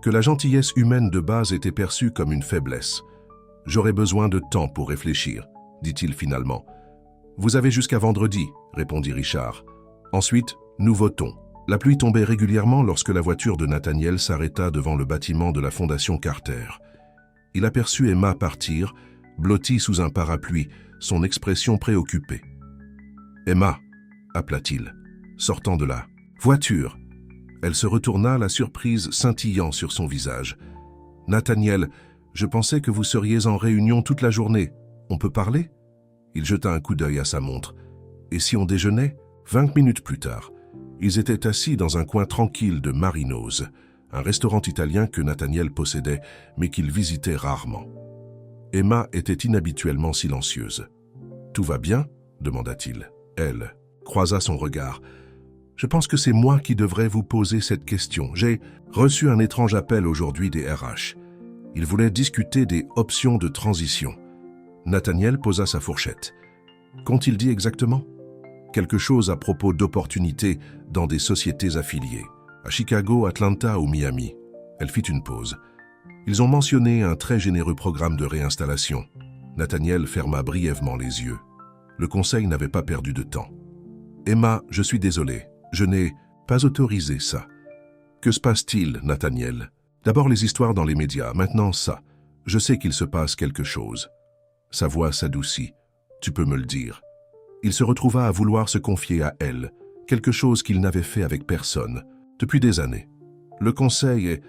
que la gentillesse humaine de base était perçue comme une faiblesse. « J'aurai besoin de temps pour réfléchir », dit-il finalement. « Vous avez jusqu'à vendredi », répondit Richard. « Ensuite, nous votons. » La pluie tombait régulièrement lorsque la voiture de Nathaniel s'arrêta devant le bâtiment de la Fondation Carter. Il aperçut Emma partir, blottie sous un parapluie, son expression préoccupée. « Emma !» appela-t-il, sortant de la voiture. Elle se retourna, la surprise scintillant sur son visage. « Nathaniel, je pensais que vous seriez en réunion toute la journée. On peut parler ?» Il jeta un coup d'œil à sa montre. Et si on déjeunait? 20 minutes plus tard, ils étaient assis dans un coin tranquille de Marino's, un restaurant italien que Nathaniel possédait, mais qu'il visitait rarement. Emma était inhabituellement silencieuse. « Tout va bien ?» demanda-t-il. Elle croisa son regard. Je pense que c'est moi qui devrais vous poser cette question. J'ai reçu un étrange appel aujourd'hui des RH. Ils voulaient discuter des options de transition. Nathaniel posa sa fourchette. Qu'ont-ils dit exactement? Quelque chose à propos d'opportunités dans des sociétés affiliées, à Chicago, Atlanta ou Miami. Elle fit une pause. Ils ont mentionné un très généreux programme de réinstallation. Nathaniel ferma brièvement les yeux. Le conseil n'avait pas perdu de temps. Emma, je suis désolé, je n'ai pas autorisé ça. Que se passe-t-il, Nathaniel? D'abord les histoires dans les médias, maintenant ça. Je sais qu'il se passe quelque chose. Sa voix s'adoucit. Tu peux me le dire. Il se retrouva à vouloir se confier à elle, quelque chose qu'il n'avait fait avec personne, depuis des années. Le conseil est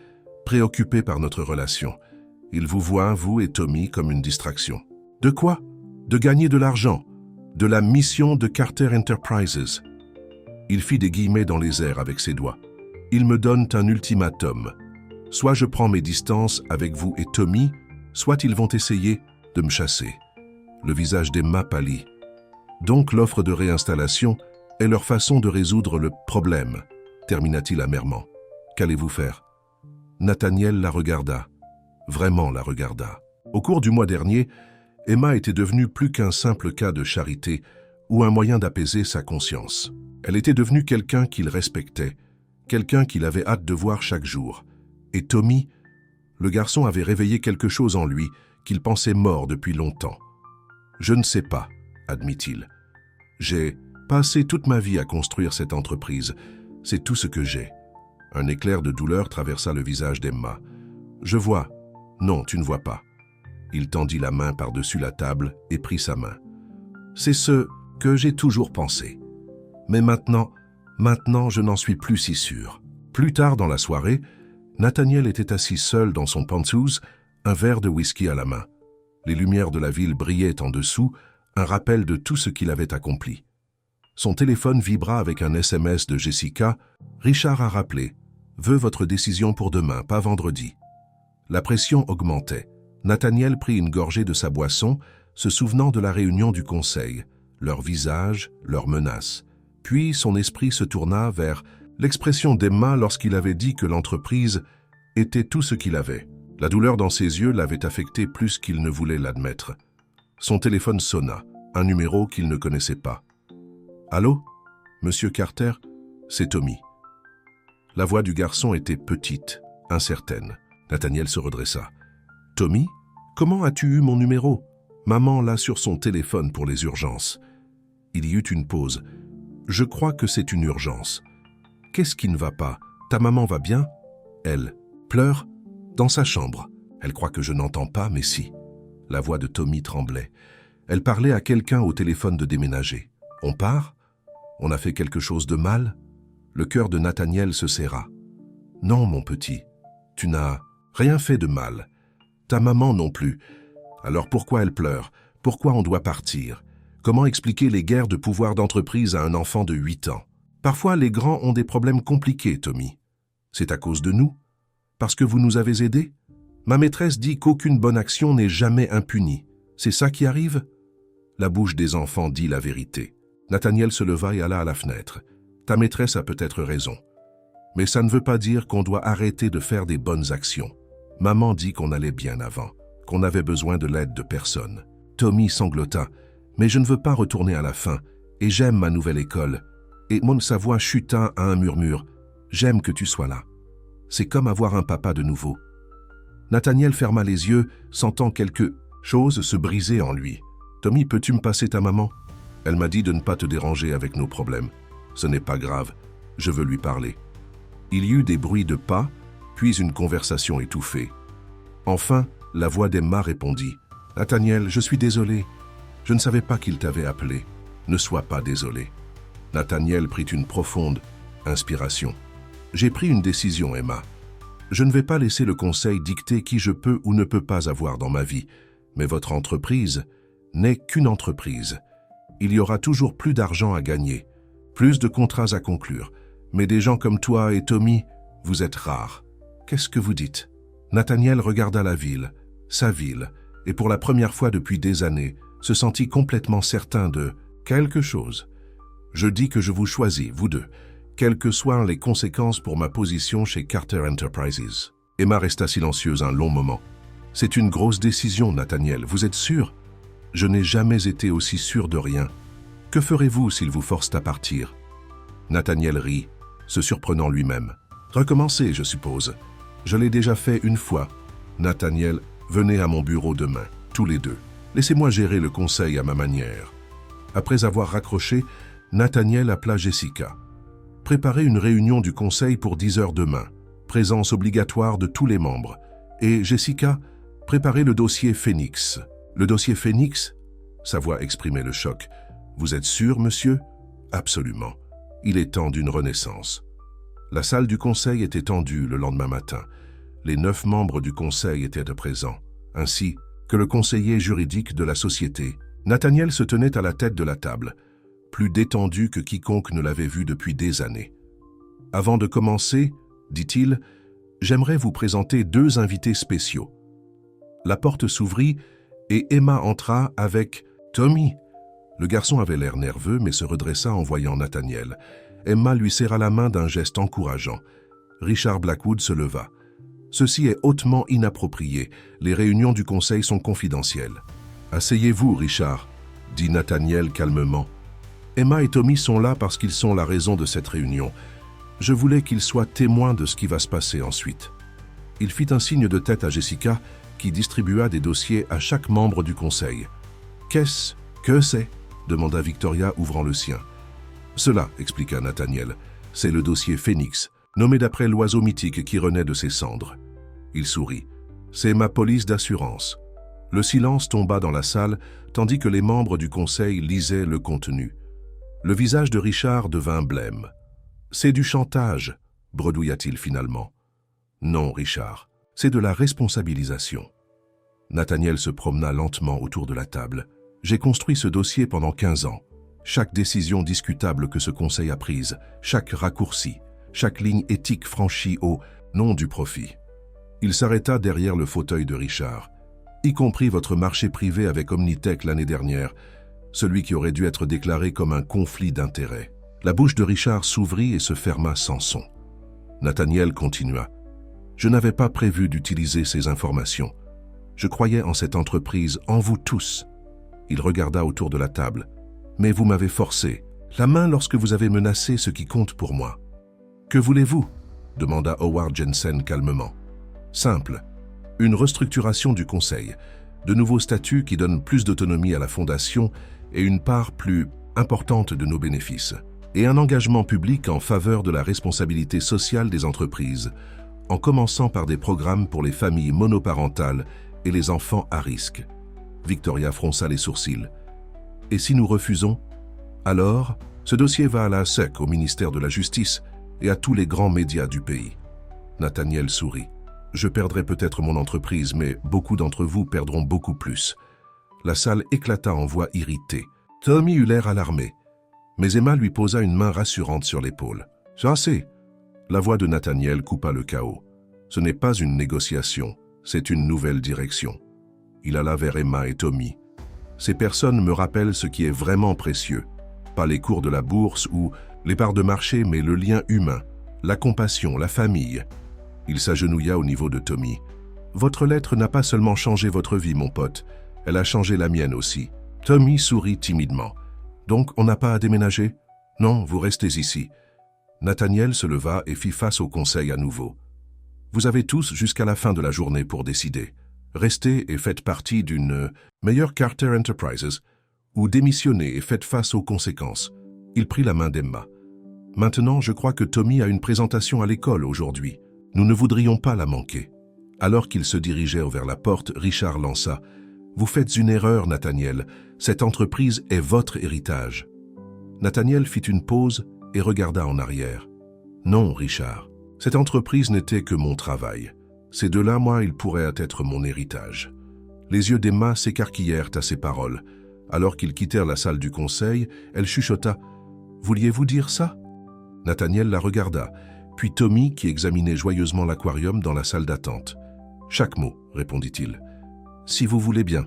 préoccupé par notre relation. Il vous voit, vous et Tommy, comme une distraction. De quoi? De gagner de l'argent, de la mission de Carter Enterprises. Il fit des guillemets dans les airs avec ses doigts. Ils me donnent un ultimatum. Soit je prends mes distances avec vous et Tommy, soit ils vont essayer de me chasser. Le visage d'Emma pâlit. Donc l'offre de réinstallation est leur façon de résoudre le problème, termina-t-il amèrement. Qu'allez-vous faire? Nathaniel la regarda, vraiment la regarda. Au cours du mois dernier, Emma était devenue plus qu'un simple cas de charité ou un moyen d'apaiser sa conscience. Elle était devenue quelqu'un qu'il respectait, quelqu'un qu'il avait hâte de voir chaque jour. Et Tommy, le garçon avait réveillé quelque chose en lui qu'il pensait mort depuis longtemps. « Je ne sais pas », admit-il. « J'ai passé toute ma vie à construire cette entreprise. C'est tout ce que j'ai. » Un éclair de douleur traversa le visage d'Emma. « Je vois. Non, tu ne vois pas. » Il tendit la main par-dessus la table et prit sa main. « C'est ce que j'ai toujours pensé. Mais maintenant, je n'en suis plus si sûr. » Plus tard dans la soirée, Nathaniel était assis seul dans son penthouse, un verre de whisky à la main. Les lumières de la ville brillaient en dessous, un rappel de tout ce qu'il avait accompli. Son téléphone vibra avec un SMS de Jessica. « Richard a rappelé. Veux votre décision pour demain, pas vendredi. » La pression augmentait. Nathaniel prit une gorgée de sa boisson, se souvenant de la réunion du conseil, leurs visages, leurs menaces. Puis son esprit se tourna vers l'expression d'Emma lorsqu'il avait dit que l'entreprise était tout ce qu'il avait. La douleur dans ses yeux l'avait affecté plus qu'il ne voulait l'admettre. Son téléphone sonna, un numéro qu'il ne connaissait pas. « Allô, Monsieur Carter, c'est Tommy. » La voix du garçon était petite, incertaine. Nathaniel se redressa. « Tommy, comment as-tu eu mon numéro? Maman l'a sur son téléphone pour les urgences. » Il y eut une pause. « Je crois que c'est une urgence. Qu'est-ce qui ne va pas? Ta maman va bien? » Elle pleure dans sa chambre. Elle croit que je n'entends pas, mais si. La voix de Tommy tremblait. Elle parlait à quelqu'un au téléphone de déménager. « On part? On a fait quelque chose de mal? » Le cœur de Nathaniel se serra. « Non, mon petit, tu n'as rien fait de mal. Ta maman non plus. Alors pourquoi elle pleure? Pourquoi on doit partir? Comment expliquer les guerres de pouvoir d'entreprise à un enfant de 8 ans? Parfois, les grands ont des problèmes compliqués, Tommy. C'est à cause de nous? Parce que vous nous avez aidés? Ma maîtresse dit qu'aucune bonne action n'est jamais impunie. C'est ça qui arrive? » La bouche des enfants dit la vérité. Nathaniel se leva et alla à la fenêtre. « Ta maîtresse a peut-être raison. Mais ça ne veut pas dire qu'on doit arrêter de faire des bonnes actions. Maman dit qu'on allait bien avant, qu'on avait besoin de l'aide de personne. » Tommy sanglota. « Mais je ne veux pas retourner à la fin, et j'aime ma nouvelle école. » Et sa voix chuta à un murmure. « J'aime que tu sois là. C'est comme avoir un papa de nouveau. » Nathaniel ferma les yeux, sentant quelque chose se briser en lui. « Tommy, peux-tu me passer ta maman? Elle m'a dit de ne pas te déranger avec nos problèmes. Ce n'est pas grave, je veux lui parler. » Il y eut des bruits de pas, puis une conversation étouffée. Enfin, la voix d'Emma répondit. « Nathaniel, je suis désolé. Je ne savais pas qu'il t'avait appelé. Ne sois pas désolé. » Nathaniel prit une profonde inspiration. « J'ai pris une décision, Emma. Je ne vais pas laisser le conseil dicter qui je peux ou ne peux pas avoir dans ma vie, mais votre entreprise n'est qu'une entreprise. Il y aura toujours plus d'argent à gagner, plus de contrats à conclure, mais des gens comme toi et Tommy, vous êtes rares. Qu'est-ce que vous dites? » Nathaniel regarda la ville, sa ville, et pour la première fois depuis des années, se sentit complètement certain de quelque chose. « Je dis que je vous choisis, vous deux. quelles que soient les conséquences pour ma position chez Carter Enterprises. Emma resta silencieuse un long moment. C'est une grosse décision, Nathaniel, vous êtes sûr? Je n'ai jamais été aussi sûr de rien. Que ferez-vous s'il vous force à partir? Nathaniel rit, se surprenant lui-même. Recommencez, je suppose. Je l'ai déjà fait une fois. Nathaniel, venez à mon bureau demain, tous les deux. Laissez-moi gérer le conseil à ma manière. Après avoir raccroché, Nathaniel appela Jessica. Préparez une réunion du conseil pour 10 heures demain. Présence obligatoire de tous les membres. Et Jessica, préparez le dossier Phoenix. Le dossier Phoenix? Sa voix exprimait le choc. Vous êtes sûr, monsieur? Absolument. Il est temps d'une renaissance. La salle du conseil était tendue le lendemain matin. Les 9 membres du conseil étaient présents, ainsi que le conseiller juridique de la société. Nathaniel se tenait à la tête de la table, plus détendu que quiconque ne l'avait vu depuis des années. « Avant de commencer, dit-il, j'aimerais vous présenter 2 invités spéciaux. » La porte s'ouvrit et Emma entra avec Tommy. Le garçon avait l'air nerveux mais se redressa en voyant Nathaniel. Emma lui serra la main d'un geste encourageant. Richard Blackwood se leva. « Ceci est hautement inapproprié. Les réunions du conseil sont confidentielles. »« Asseyez-vous, Richard, » dit Nathaniel calmement. « Emma et Tommy sont là parce qu'ils sont la raison de cette réunion. Je voulais qu'ils soient témoins de ce qui va se passer ensuite. » Il fit un signe de tête à Jessica, qui distribua des dossiers à chaque membre du conseil. « Qu'est-ce que c'est » demanda Victoria, ouvrant le sien. « Cela, » expliqua Nathaniel, « c'est le dossier Phoenix, nommé d'après l'oiseau mythique qui renaît de ses cendres. » Il sourit. « C'est ma police d'assurance. » Le silence tomba dans la salle, tandis que les membres du conseil lisaient le contenu. Le visage de Richard devint blême. « C'est du chantage, » bredouilla-t-il finalement. « Non, Richard, c'est de la responsabilisation. » Nathaniel se promena lentement autour de la table. « J'ai construit ce dossier pendant 15 ans. Chaque décision discutable que ce conseil a prise, chaque raccourci, chaque ligne éthique franchie au nom du profit. » Il s'arrêta derrière le fauteuil de Richard. « Y compris votre marché privé avec Omnitech l'année dernière, celui qui aurait dû être déclaré comme un conflit d'intérêts. » La bouche de Richard s'ouvrit et se ferma sans son. Nathaniel continua. « Je n'avais pas prévu d'utiliser ces informations. Je croyais en cette entreprise, en vous tous. » Il regarda autour de la table. « Mais vous m'avez forcé. La main lorsque vous avez menacé ce qui compte pour moi. »« Que voulez-vous » demanda Howard Jensen calmement. « Simple. Une restructuration du conseil, de nouveaux statuts qui donnent plus d'autonomie à la fondation et une part plus importante de nos bénéfices. Et un engagement public en faveur de la responsabilité sociale des entreprises, en commençant par des programmes pour les familles monoparentales et les enfants à risque. » Victoria fronça les sourcils. « Et si nous refusons? Alors, ce dossier va à la SEC, au ministère de la Justice, et à tous les grands médias du pays. » Nathaniel sourit. « Je perdrai peut-être mon entreprise, mais beaucoup d'entre vous perdront beaucoup plus. » La salle éclata en voix irritée. Tommy eut l'air alarmé. Mais Emma lui posa une main rassurante sur l'épaule. « C'est assez !» La voix de Nathaniel coupa le chaos. « Ce n'est pas une négociation, c'est une nouvelle direction. » Il alla vers Emma et Tommy. « Ces personnes me rappellent ce qui est vraiment précieux. Pas les cours de la bourse ou les parts de marché, mais le lien humain, la compassion, la famille. » Il s'agenouilla au niveau de Tommy. « Votre lettre n'a pas seulement changé votre vie, mon pote. Elle a changé la mienne aussi. » Tommy sourit timidement. « Donc, on n'a pas à déménager? Non, vous restez ici. » Nathaniel se leva et fit face au conseil à nouveau. « Vous avez tous jusqu'à la fin de la journée pour décider. Restez et faites partie d'une meilleure Carter Enterprises, ou démissionnez et faites face aux conséquences. » Il prit la main d'Emma. « Maintenant, je crois que Tommy a une présentation à l'école aujourd'hui. Nous ne voudrions pas la manquer. » Alors qu'il se dirigeait vers la porte, Richard lança. « Vous faites une erreur, Nathaniel. Cette entreprise est votre héritage. » Nathaniel fit une pause et regarda en arrière. « Non, Richard. Cette entreprise n'était que mon travail. C'est de là, moi, il pourrait être mon héritage. » Les yeux d'Emma s'écarquillèrent à ces paroles. Alors qu'ils quittèrent la salle du conseil, elle chuchota. « Vouliez-vous dire ça ?» Nathaniel la regarda, puis Tommy qui examinait joyeusement l'aquarium dans la salle d'attente. « Chaque mot, » répondit-il. « Si vous voulez bien. »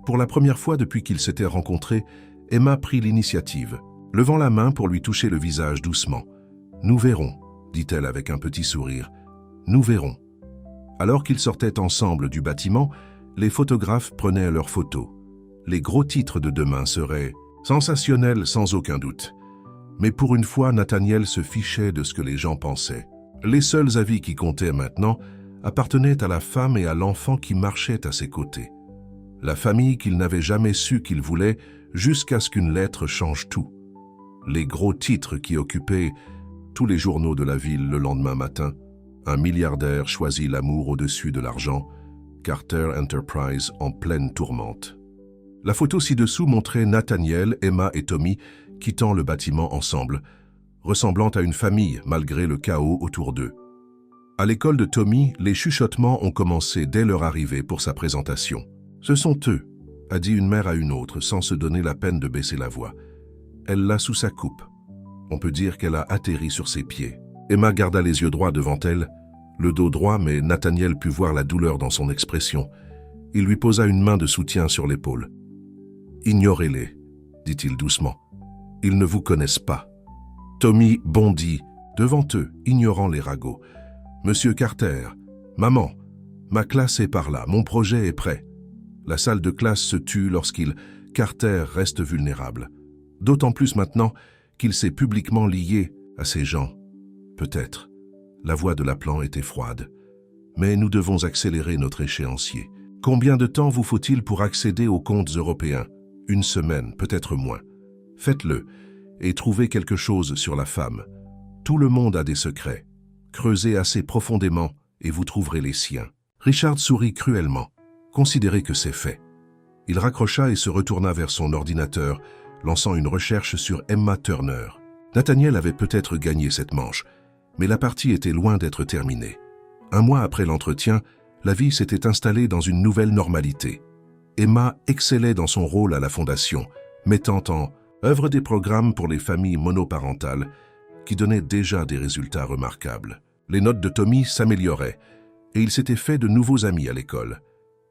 Pour la première fois depuis qu'ils s'étaient rencontrés, Emma prit l'initiative, levant la main pour lui toucher le visage doucement. Nous verrons, dit-elle avec un petit sourire. Nous verrons. Alors qu'ils sortaient ensemble du bâtiment, les photographes prenaient leurs photos. Les gros titres de demain seraient sensationnels sans aucun doute. Mais pour une fois, Nathaniel se fichait de ce que les gens pensaient. Les seuls avis qui comptaient maintenant appartenaient à la femme et à l'enfant qui marchaient à ses côtés. La famille qu'il n'avait jamais su qu'il voulait jusqu'à ce qu'une lettre change tout. Les gros titres qui occupaient tous les journaux de la ville le lendemain matin. Un milliardaire choisit l'amour au-dessus de l'argent. Carter Enterprise en pleine tourmente. La photo ci-dessous montrait Nathaniel, Emma et Tommy quittant le bâtiment ensemble, ressemblant à une famille malgré le chaos autour d'eux. À l'école de Tommy, les chuchotements ont commencé dès leur arrivée pour sa présentation. « Ce sont eux », a dit une mère à une autre sans se donner la peine de baisser la voix. Elle l'a sous sa coupe. On peut dire qu'elle a atterri sur ses pieds. Emma garda les yeux droits devant elle, le dos droit, mais Nathaniel put voir la douleur dans son expression. Il lui posa une main de soutien sur l'épaule. « Ignorez-les, dit-il doucement. Ils ne vous connaissent pas. » Tommy bondit devant eux, ignorant les ragots. « Monsieur Carter, maman, ma classe est par là, mon projet est prêt. » La salle de classe se tut lorsqu'il, Carter, reste vulnérable. D'autant plus maintenant qu'il s'est publiquement lié à ces gens. Peut-être. La voix de l'appelant était froide. Mais nous devons accélérer notre échéancier. Combien de temps vous faut-il pour accéder aux comptes européens? Une semaine, peut-être moins. Faites-le et trouvez quelque chose sur la femme. Tout le monde a des secrets. Creusez assez profondément et vous trouverez les siens. Richard sourit cruellement. Considérez que c'est fait. Il raccrocha et se retourna vers son ordinateur, lançant une recherche sur Emma Turner. Nathaniel avait peut-être gagné cette manche, mais la partie était loin d'être terminée. Un mois après l'entretien, la vie s'était installée dans une nouvelle normalité. Emma excellait dans son rôle à la Fondation, mettant en œuvre des programmes pour les familles monoparentales qui donnaient déjà des résultats remarquables. Les notes de Tommy s'amélioraient et il s'était fait de nouveaux amis à l'école.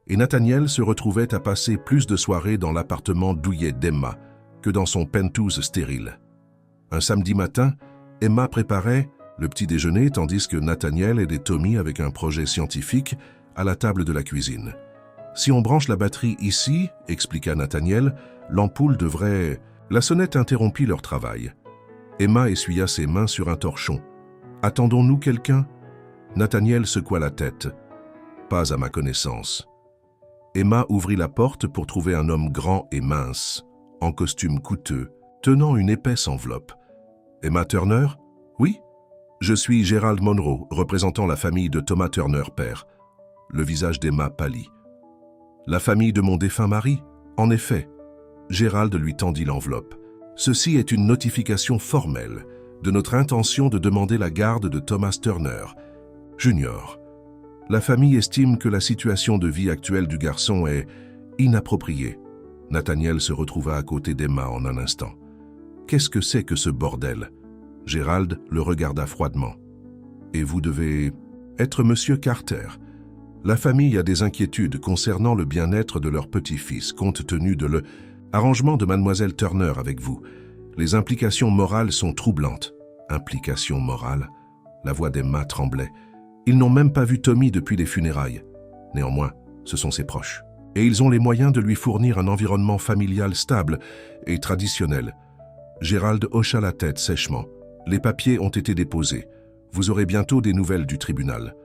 Et Nathaniel se retrouvait à passer plus de soirées dans l'appartement douillet d'Emma que dans son penthouse stérile. Un samedi matin, Emma préparait le petit déjeuner tandis que Nathaniel aidait Tommy avec un projet scientifique à la table de la cuisine. « Si on branche la batterie ici, expliqua Nathaniel, l'ampoule devrait... » La sonnette interrompit leur travail. Emma essuya ses mains sur un torchon. « Attendons-nous quelqu'un » Nathaniel secoua la tête. « Pas à ma connaissance. » Emma ouvrit la porte pour trouver un homme grand et mince, en costume coûteux, tenant une épaisse enveloppe. « Emma Turner ?»« Oui. Je suis Gerald Monroe, représentant la famille de Thomas Turner, père. » Le visage d'Emma pâlit. « La famille de mon défunt mari ? En effet. » Gerald lui tendit l'enveloppe. « Ceci est une notification formelle de notre intention de demander la garde de Thomas Turner, Junior. La famille estime que la situation de vie actuelle du garçon est inappropriée. » Nathaniel se retrouva à côté d'Emma en un instant. « Qu'est-ce que c'est que ce bordel ?» Gerald le regarda froidement. « Et vous devez être Monsieur Carter. La famille a des inquiétudes concernant le bien-être de leur petit-fils, compte tenu de l'arrangement de Mademoiselle Turner avec vous. Les implications morales sont troublantes. » Implications morales? La voix d'Emma tremblait. Ils n'ont même pas vu Tommy depuis les funérailles. Néanmoins, ce sont ses proches. Et ils ont les moyens de lui fournir un environnement familial stable et traditionnel. Gerald hocha la tête sèchement. Les papiers ont été déposés. Vous aurez bientôt des nouvelles du tribunal.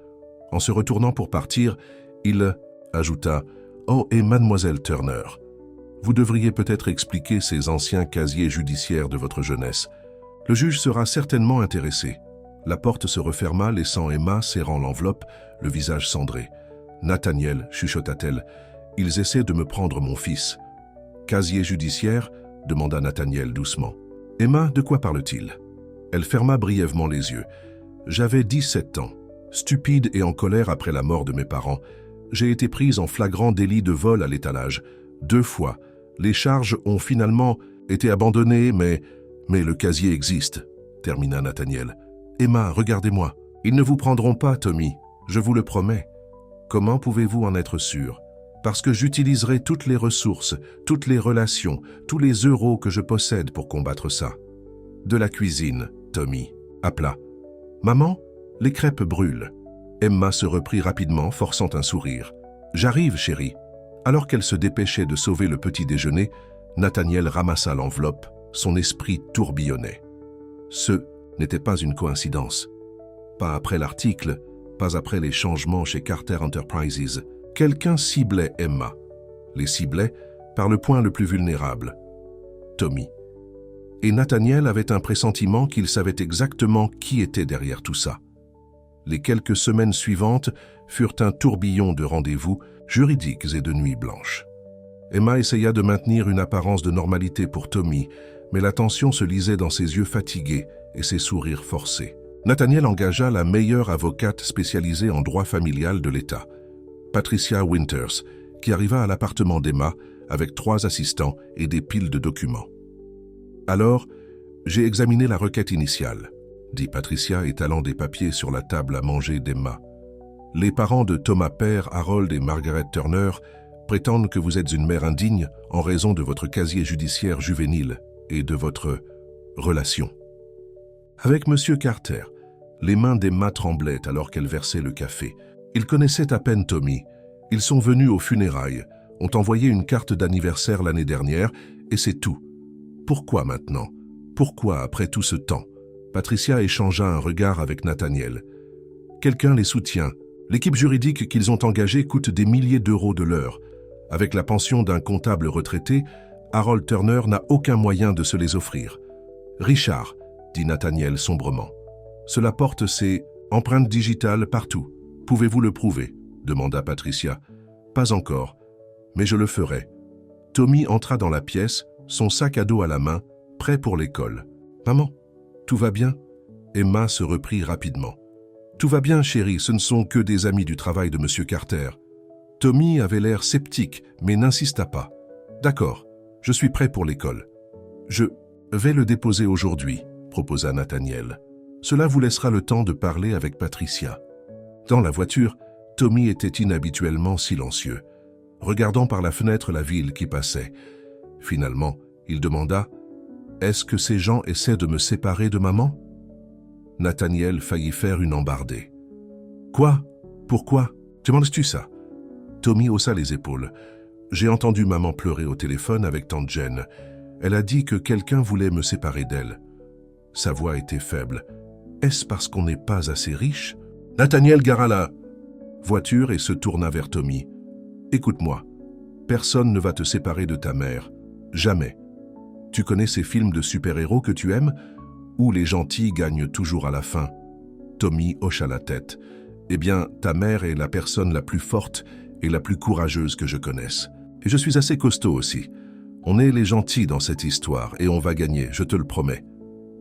En se retournant pour partir, il ajouta « Oh, et Mademoiselle Turner, vous devriez peut-être expliquer ces anciens casiers judiciaires de votre jeunesse. Le juge sera certainement intéressé. » La porte se referma, laissant Emma serrant l'enveloppe, le visage cendré. « Nathaniel, chuchota-t-elle, ils essaient de me prendre mon fils. »« Casier judiciaire ?» demanda Nathaniel doucement. « Emma, de quoi parle-t-il » Elle ferma brièvement les yeux. « J'avais 17 ans. Stupide et en colère après la mort de mes parents, j'ai été prise en flagrant délit de vol à l'étalage. 2 fois. Les charges ont finalement été abandonnées, mais le casier existe, » termina Nathaniel. « Emma, regardez-moi. Ils ne vous prendront pas, Tommy. Je vous le promets. » « Comment pouvez-vous en être sûr ? Parce que j'utiliserai toutes les ressources, toutes les relations, tous les euros que je possède pour combattre ça. » « De la cuisine, Tommy. » appela. « Maman, les crêpes brûlent. » Emma se reprit rapidement, forçant un sourire. « J'arrive, chérie. » Alors qu'elle se dépêchait de sauver le petit déjeuner, Nathaniel ramassa l'enveloppe, son esprit tourbillonnait. Ce n'était pas une coïncidence. Pas après l'article, pas après les changements chez Carter Enterprises. Quelqu'un ciblait Emma. Les ciblait par le point le plus vulnérable, Tommy. Et Nathaniel avait un pressentiment qu'il savait exactement qui était derrière tout ça. Les quelques semaines suivantes furent un tourbillon de rendez-vous juridiques et de nuits blanches. Emma essaya de maintenir une apparence de normalité pour Tommy, mais la tension se lisait dans ses yeux fatigués et ses sourires forcés. Nathaniel engagea la meilleure avocate spécialisée en droit familial de l'État, Patricia Winters, qui arriva à l'appartement d'Emma avec 3 assistants et des piles de documents. « Alors, j'ai examiné la requête initiale », dit Patricia, étalant des papiers sur la table à manger d'Emma. « Les parents de Thomas Père, Harold et Margaret Turner prétendent que vous êtes une mère indigne en raison de votre casier judiciaire juvénile et de votre relation. » Avec M. Carter, les mains d'Emma tremblaient alors qu'elle versait le café. Ils connaissaient à peine Tommy. Ils sont venus aux funérailles, ont envoyé une carte d'anniversaire l'année dernière, et c'est tout. Pourquoi maintenant? Pourquoi après tout ce temps? Patricia échangea un regard avec Nathaniel. Quelqu'un les soutient. L'équipe juridique qu'ils ont engagée coûte des milliers d'euros de l'heure. Avec la pension d'un comptable retraité, Harold Turner n'a aucun moyen de se les offrir. Richard, dit Nathaniel sombrement. Cela porte ses empreintes digitales partout. Pouvez-vous le prouver? Demanda Patricia. Pas encore, mais je le ferai. Tommy entra dans la pièce, son sac à dos à la main, prêt pour l'école. Maman, tout va bien? Emma se reprit rapidement. Tout va bien, chérie, ce ne sont que des amis du travail de M. Carter. Tommy avait l'air sceptique, mais n'insista pas. D'accord, je suis prêt pour l'école. Je vais le déposer aujourd'hui, proposa Nathaniel. Cela vous laissera le temps de parler avec Patricia. Dans la voiture, Tommy était inhabituellement silencieux, regardant par la fenêtre la ville qui passait. Finalement, il demanda « Est-ce que ces gens essaient de me séparer de maman ?» Nathaniel faillit faire une embardée. « Quoi? Pourquoi? Demandes-tu ça ?» Tommy haussa les épaules. « J'ai entendu maman pleurer au téléphone avec tante Jen. Elle a dit que quelqu'un voulait me séparer d'elle. » Sa voix était faible. « Est-ce parce qu'on n'est pas assez riche ?» Nathaniel gara la voiture et se tourna vers Tommy. « Écoute-moi, personne ne va te séparer de ta mère. Jamais. Tu connais ces films de super-héros que tu aimes, où les gentils gagnent toujours à la fin ?» Tommy hocha la tête. « Eh bien, ta mère est la personne la plus forte et la plus courageuse que je connaisse. Et je suis assez costaud aussi. On est les gentils dans cette histoire et on va gagner, je te le promets. »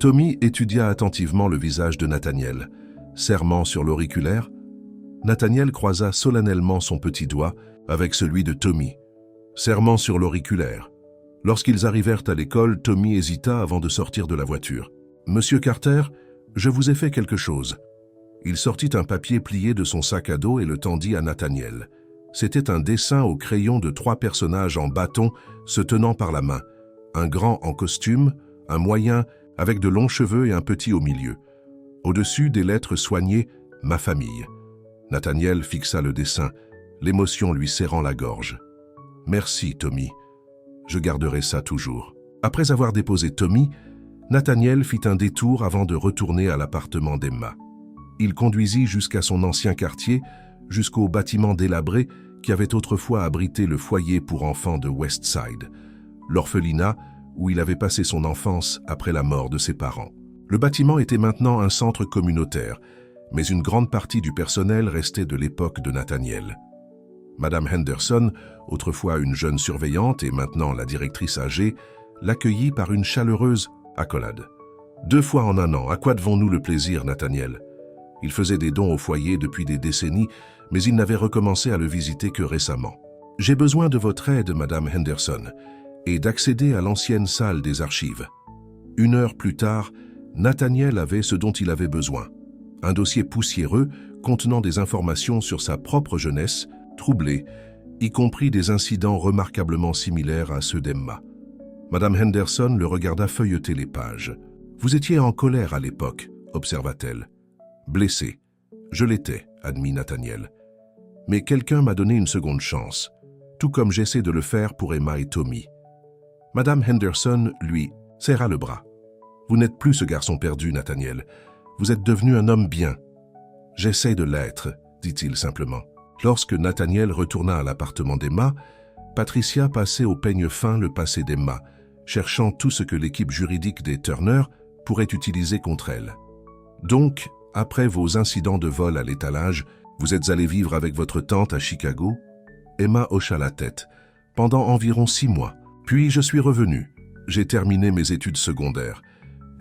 Tommy étudia attentivement le visage de Nathaniel. Serrement sur l'auriculaire, Nathaniel croisa solennellement son petit doigt avec celui de Tommy. Serrement sur l'auriculaire. Lorsqu'ils arrivèrent à l'école, Tommy hésita avant de sortir de la voiture. « Monsieur Carter, je vous ai fait quelque chose. » Il sortit un papier plié de son sac à dos et le tendit à Nathaniel. C'était un dessin au crayon de 3 personnages en bâton se tenant par la main. Un grand en costume, un moyen avec de longs cheveux et un petit au milieu. Au-dessus, des lettres soignées « Ma famille ». Nathaniel fixa le dessin, l'émotion lui serrant la gorge. « Merci, Tommy. Je garderai ça toujours. » Après avoir déposé Tommy, Nathaniel fit un détour avant de retourner à l'appartement d'Emma. Il conduisit jusqu'à son ancien quartier, jusqu'au bâtiment délabré qui avait autrefois abrité le foyer pour enfants de Westside, l'orphelinat où il avait passé son enfance après la mort de ses parents. Le bâtiment était maintenant un centre communautaire, mais une grande partie du personnel restait de l'époque de Nathaniel. Madame Henderson, autrefois une jeune surveillante et maintenant la directrice âgée, l'accueillit par une chaleureuse accolade. « 2 fois en un an, à quoi devons-nous le plaisir, Nathaniel ?» Il faisait des dons au foyer depuis des décennies, mais il n'avait recommencé à le visiter que récemment. « J'ai besoin de votre aide, Madame Henderson, et d'accéder à l'ancienne salle des archives. » 1 heure plus tard, Nathaniel avait ce dont il avait besoin. Un dossier poussiéreux contenant des informations sur sa propre jeunesse, troublée, y compris des incidents remarquablement similaires à ceux d'Emma. Madame Henderson le regarda feuilleter les pages. « Vous étiez en colère à l'époque, observa-t-elle. Blessé. Je l'étais, admit Nathaniel. Mais quelqu'un m'a donné une seconde chance, tout comme j'essaie de le faire pour Emma et Tommy. Madame Henderson, lui, serra le bras. Vous n'êtes plus ce garçon perdu, Nathaniel. Vous êtes devenu un homme bien. J'essaie de l'être, dit-il simplement. Lorsque Nathaniel retourna à l'appartement d'Emma, Patricia passait au peigne fin le passé d'Emma, cherchant tout ce que l'équipe juridique des Turner pourrait utiliser contre elle. Donc, après vos incidents de vol à l'étalage, vous êtes allé vivre avec votre tante à Chicago? Emma hocha la tête. Pendant environ 6 mois. Puis je suis revenu. J'ai terminé mes études secondaires.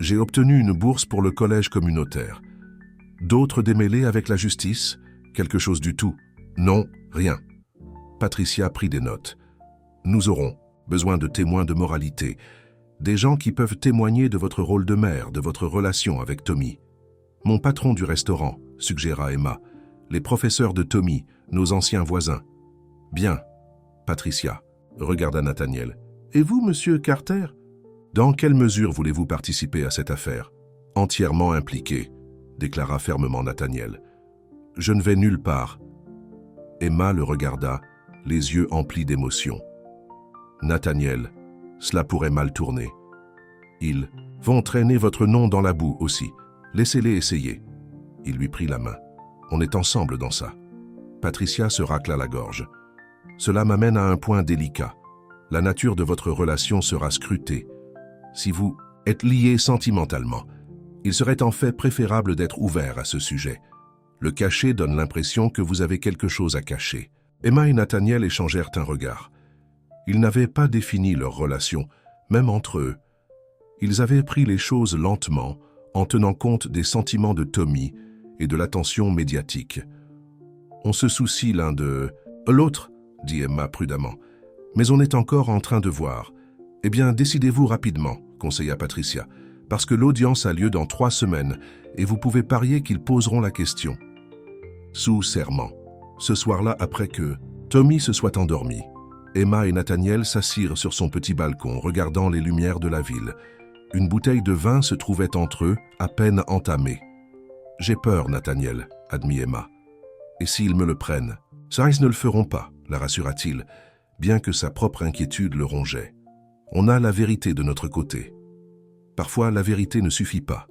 J'ai obtenu une bourse pour le collège communautaire. D'autres démêlés avec la justice? Quelque chose du tout? Non, rien. Patricia prit des notes. Nous aurons besoin de témoins de moralité, des gens qui peuvent témoigner de votre rôle de mère, de votre relation avec Tommy. Mon patron du restaurant, suggéra Emma. Les professeurs de Tommy, nos anciens voisins. Bien. Patricia regarda Nathaniel. Et vous, monsieur Carter? Dans quelle mesure voulez-vous participer à cette affaire? Entièrement impliqué, déclara fermement Nathaniel. Je ne vais nulle part. Emma le regarda, les yeux emplis d'émotion. Nathaniel, cela pourrait mal tourner. Ils vont traîner votre nom dans la boue aussi. Laissez-les essayer. Il lui prit la main. On est ensemble dans ça. Patricia se racla la gorge. Cela m'amène à un point délicat. La nature de votre relation sera scrutée. Si vous êtes liés sentimentalement, il serait en fait préférable d'être ouvert à ce sujet. Le cacher donne l'impression que vous avez quelque chose à cacher. Emma et Nathaniel échangèrent un regard. Ils n'avaient pas défini leur relation, même entre eux. Ils avaient pris les choses lentement, en tenant compte des sentiments de Tommy et de l'attention médiatique. On se soucie l'un de l'autre, dit Emma prudemment. Mais on est encore en train de voir. Eh bien, décidez-vous rapidement, conseilla Patricia, parce que l'audience a lieu dans 3 semaines et vous pouvez parier qu'ils poseront la question. Sous serment. Ce soir-là, après que Tommy se soit endormi, Emma et Nathaniel s'assirent sur son petit balcon, regardant les lumières de la ville. Une bouteille de vin se trouvait entre eux, à peine entamée. « J'ai peur, Nathaniel, » admit Emma. « Et s'ils me le prennent ?»« Ça, ils ne le feront pas, » la rassura-t-il, bien que sa propre inquiétude le rongeait. « On a la vérité de notre côté. Parfois, la vérité ne suffit pas. »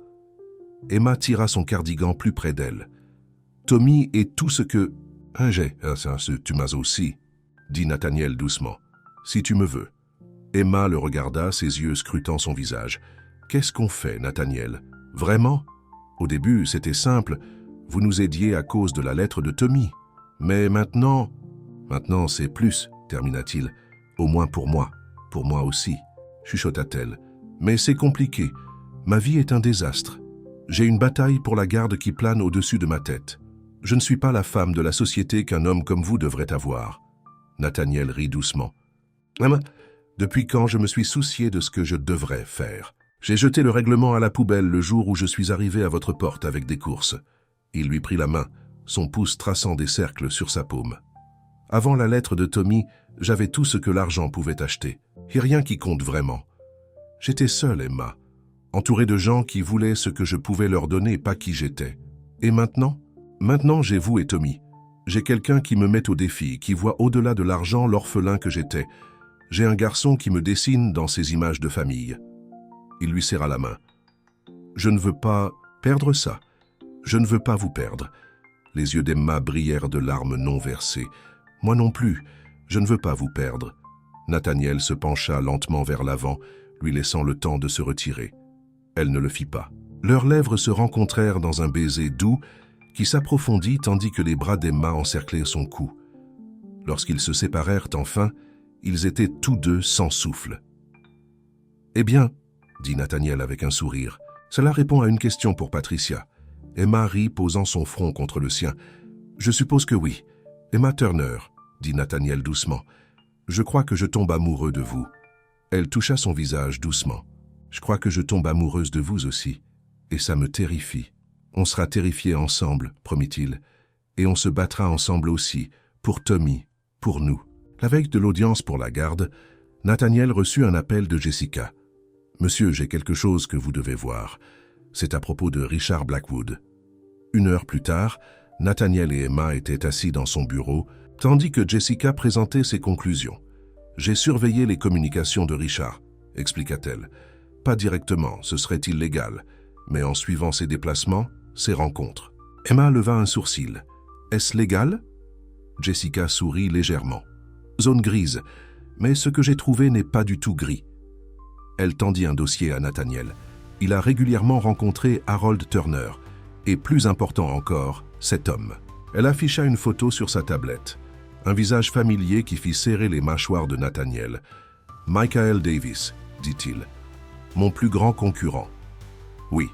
Emma tira son cardigan plus près d'elle. « Tommy est tout ce que... »« tu m'as aussi, » dit Nathaniel doucement. « Si tu me veux. » Emma le regarda, ses yeux scrutant son visage. « Qu'est-ce qu'on fait, Nathaniel? Vraiment? Au début, c'était simple. Vous nous aidiez à cause de la lettre de Tommy. Mais maintenant... » « Maintenant, c'est plus, termina-t-il. Au moins pour moi aussi, chuchota-t-elle. Mais c'est compliqué. Ma vie est un désastre. J'ai une bataille pour la garde qui plane au-dessus de ma tête. Je ne suis pas la femme de la société qu'un homme comme vous devrait avoir. Nathaniel rit doucement. Depuis quand je me suis soucié de ce que je devrais faire? J'ai jeté le règlement à la poubelle le jour où je suis arrivé à votre porte avec des courses. Il lui prit la main, son pouce traçant des cercles sur sa paume. Avant la lettre de Tommy, j'avais tout ce que l'argent pouvait acheter, et rien qui compte vraiment. J'étais seul, Emma, entouré de gens qui voulaient ce que je pouvais leur donner, pas qui j'étais. Et maintenant? Maintenant, j'ai vous et Tommy. J'ai quelqu'un qui me met au défi, qui voit au-delà de l'argent l'orphelin que j'étais. J'ai un garçon qui me dessine dans ses images de famille. Il lui serra la main. Je ne veux pas perdre ça. Je ne veux pas vous perdre. Les yeux d'Emma brillèrent de larmes non versées. Moi non plus, je ne veux pas vous perdre. Nathaniel se pencha lentement vers l'avant, lui laissant le temps de se retirer. Elle ne le fit pas. Leurs lèvres se rencontrèrent dans un baiser doux qui s'approfondit tandis que les bras d'Emma encerclaient son cou. Lorsqu'ils se séparèrent enfin, ils étaient tous deux sans souffle. « Eh bien, » dit Nathaniel avec un sourire, « cela répond à une question pour Patricia. » Emma rit, posant son front contre le sien. « Je suppose que oui. Emma Turner, » dit Nathaniel doucement. « Je crois que je tombe amoureux de vous. » Elle toucha son visage doucement. « Je crois que je tombe amoureuse de vous aussi. Et ça me terrifie. On sera terrifiés ensemble, promit-il. Et on se battra ensemble aussi, pour Tommy, pour nous. » La veille de l'audience pour la garde, Nathaniel reçut un appel de Jessica. « Monsieur, j'ai quelque chose que vous devez voir. C'est à propos de Richard Blackwood. 1 heure plus tard, Nathaniel et Emma étaient assis dans son bureau, tandis que Jessica présentait ses conclusions. « J'ai surveillé les communications de Richard », expliqua-t-elle. « Pas directement, ce serait illégal, mais en suivant ses déplacements, ses rencontres. » Emma leva un sourcil. « Est-ce légal ?» Jessica sourit légèrement. « Zone grise, mais ce que j'ai trouvé n'est pas du tout gris. » Elle tendit un dossier à Nathaniel. Il a régulièrement rencontré Harold Turner, et plus important encore, cet homme. Elle afficha une photo sur sa tablette. Un visage familier qui fit serrer les mâchoires de Nathaniel. « Michael Davis, dit-il. Mon plus grand concurrent. » « Oui.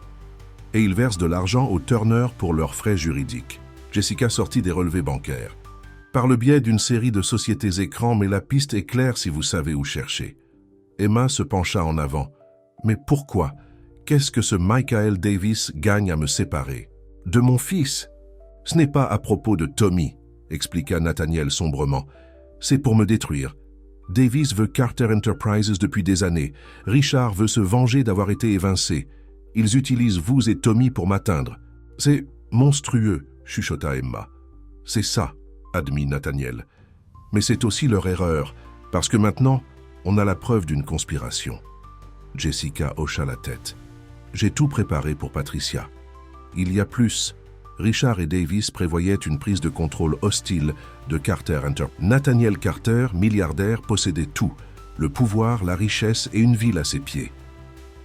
Et il verse de l'argent aux Turner pour leurs frais juridiques. » Jessica sortit des relevés bancaires. « Par le biais d'une série de sociétés écrans, mais la piste est claire si vous savez où chercher. » Emma se pencha en avant. « Mais pourquoi? Qu'est-ce que ce Michael Davis gagne à me séparer? »« De mon fils. »« Ce n'est pas à propos de Tommy, » expliqua Nathaniel sombrement. « C'est pour me détruire. Davis veut Carter Enterprises depuis des années. Richard veut se venger d'avoir été évincé. Ils utilisent vous et Tommy pour m'atteindre. C'est monstrueux, chuchota Emma. C'est ça, admit Nathaniel. Mais c'est aussi leur erreur, parce que maintenant, on a la preuve d'une conspiration. Jessica hocha la tête. J'ai tout préparé pour Patricia. Il y a plus. Richard et Davis prévoyaient une prise de contrôle hostile de Carter Enterprises. Nathaniel Carter, milliardaire, possédait tout, le pouvoir, la richesse et une ville à ses pieds.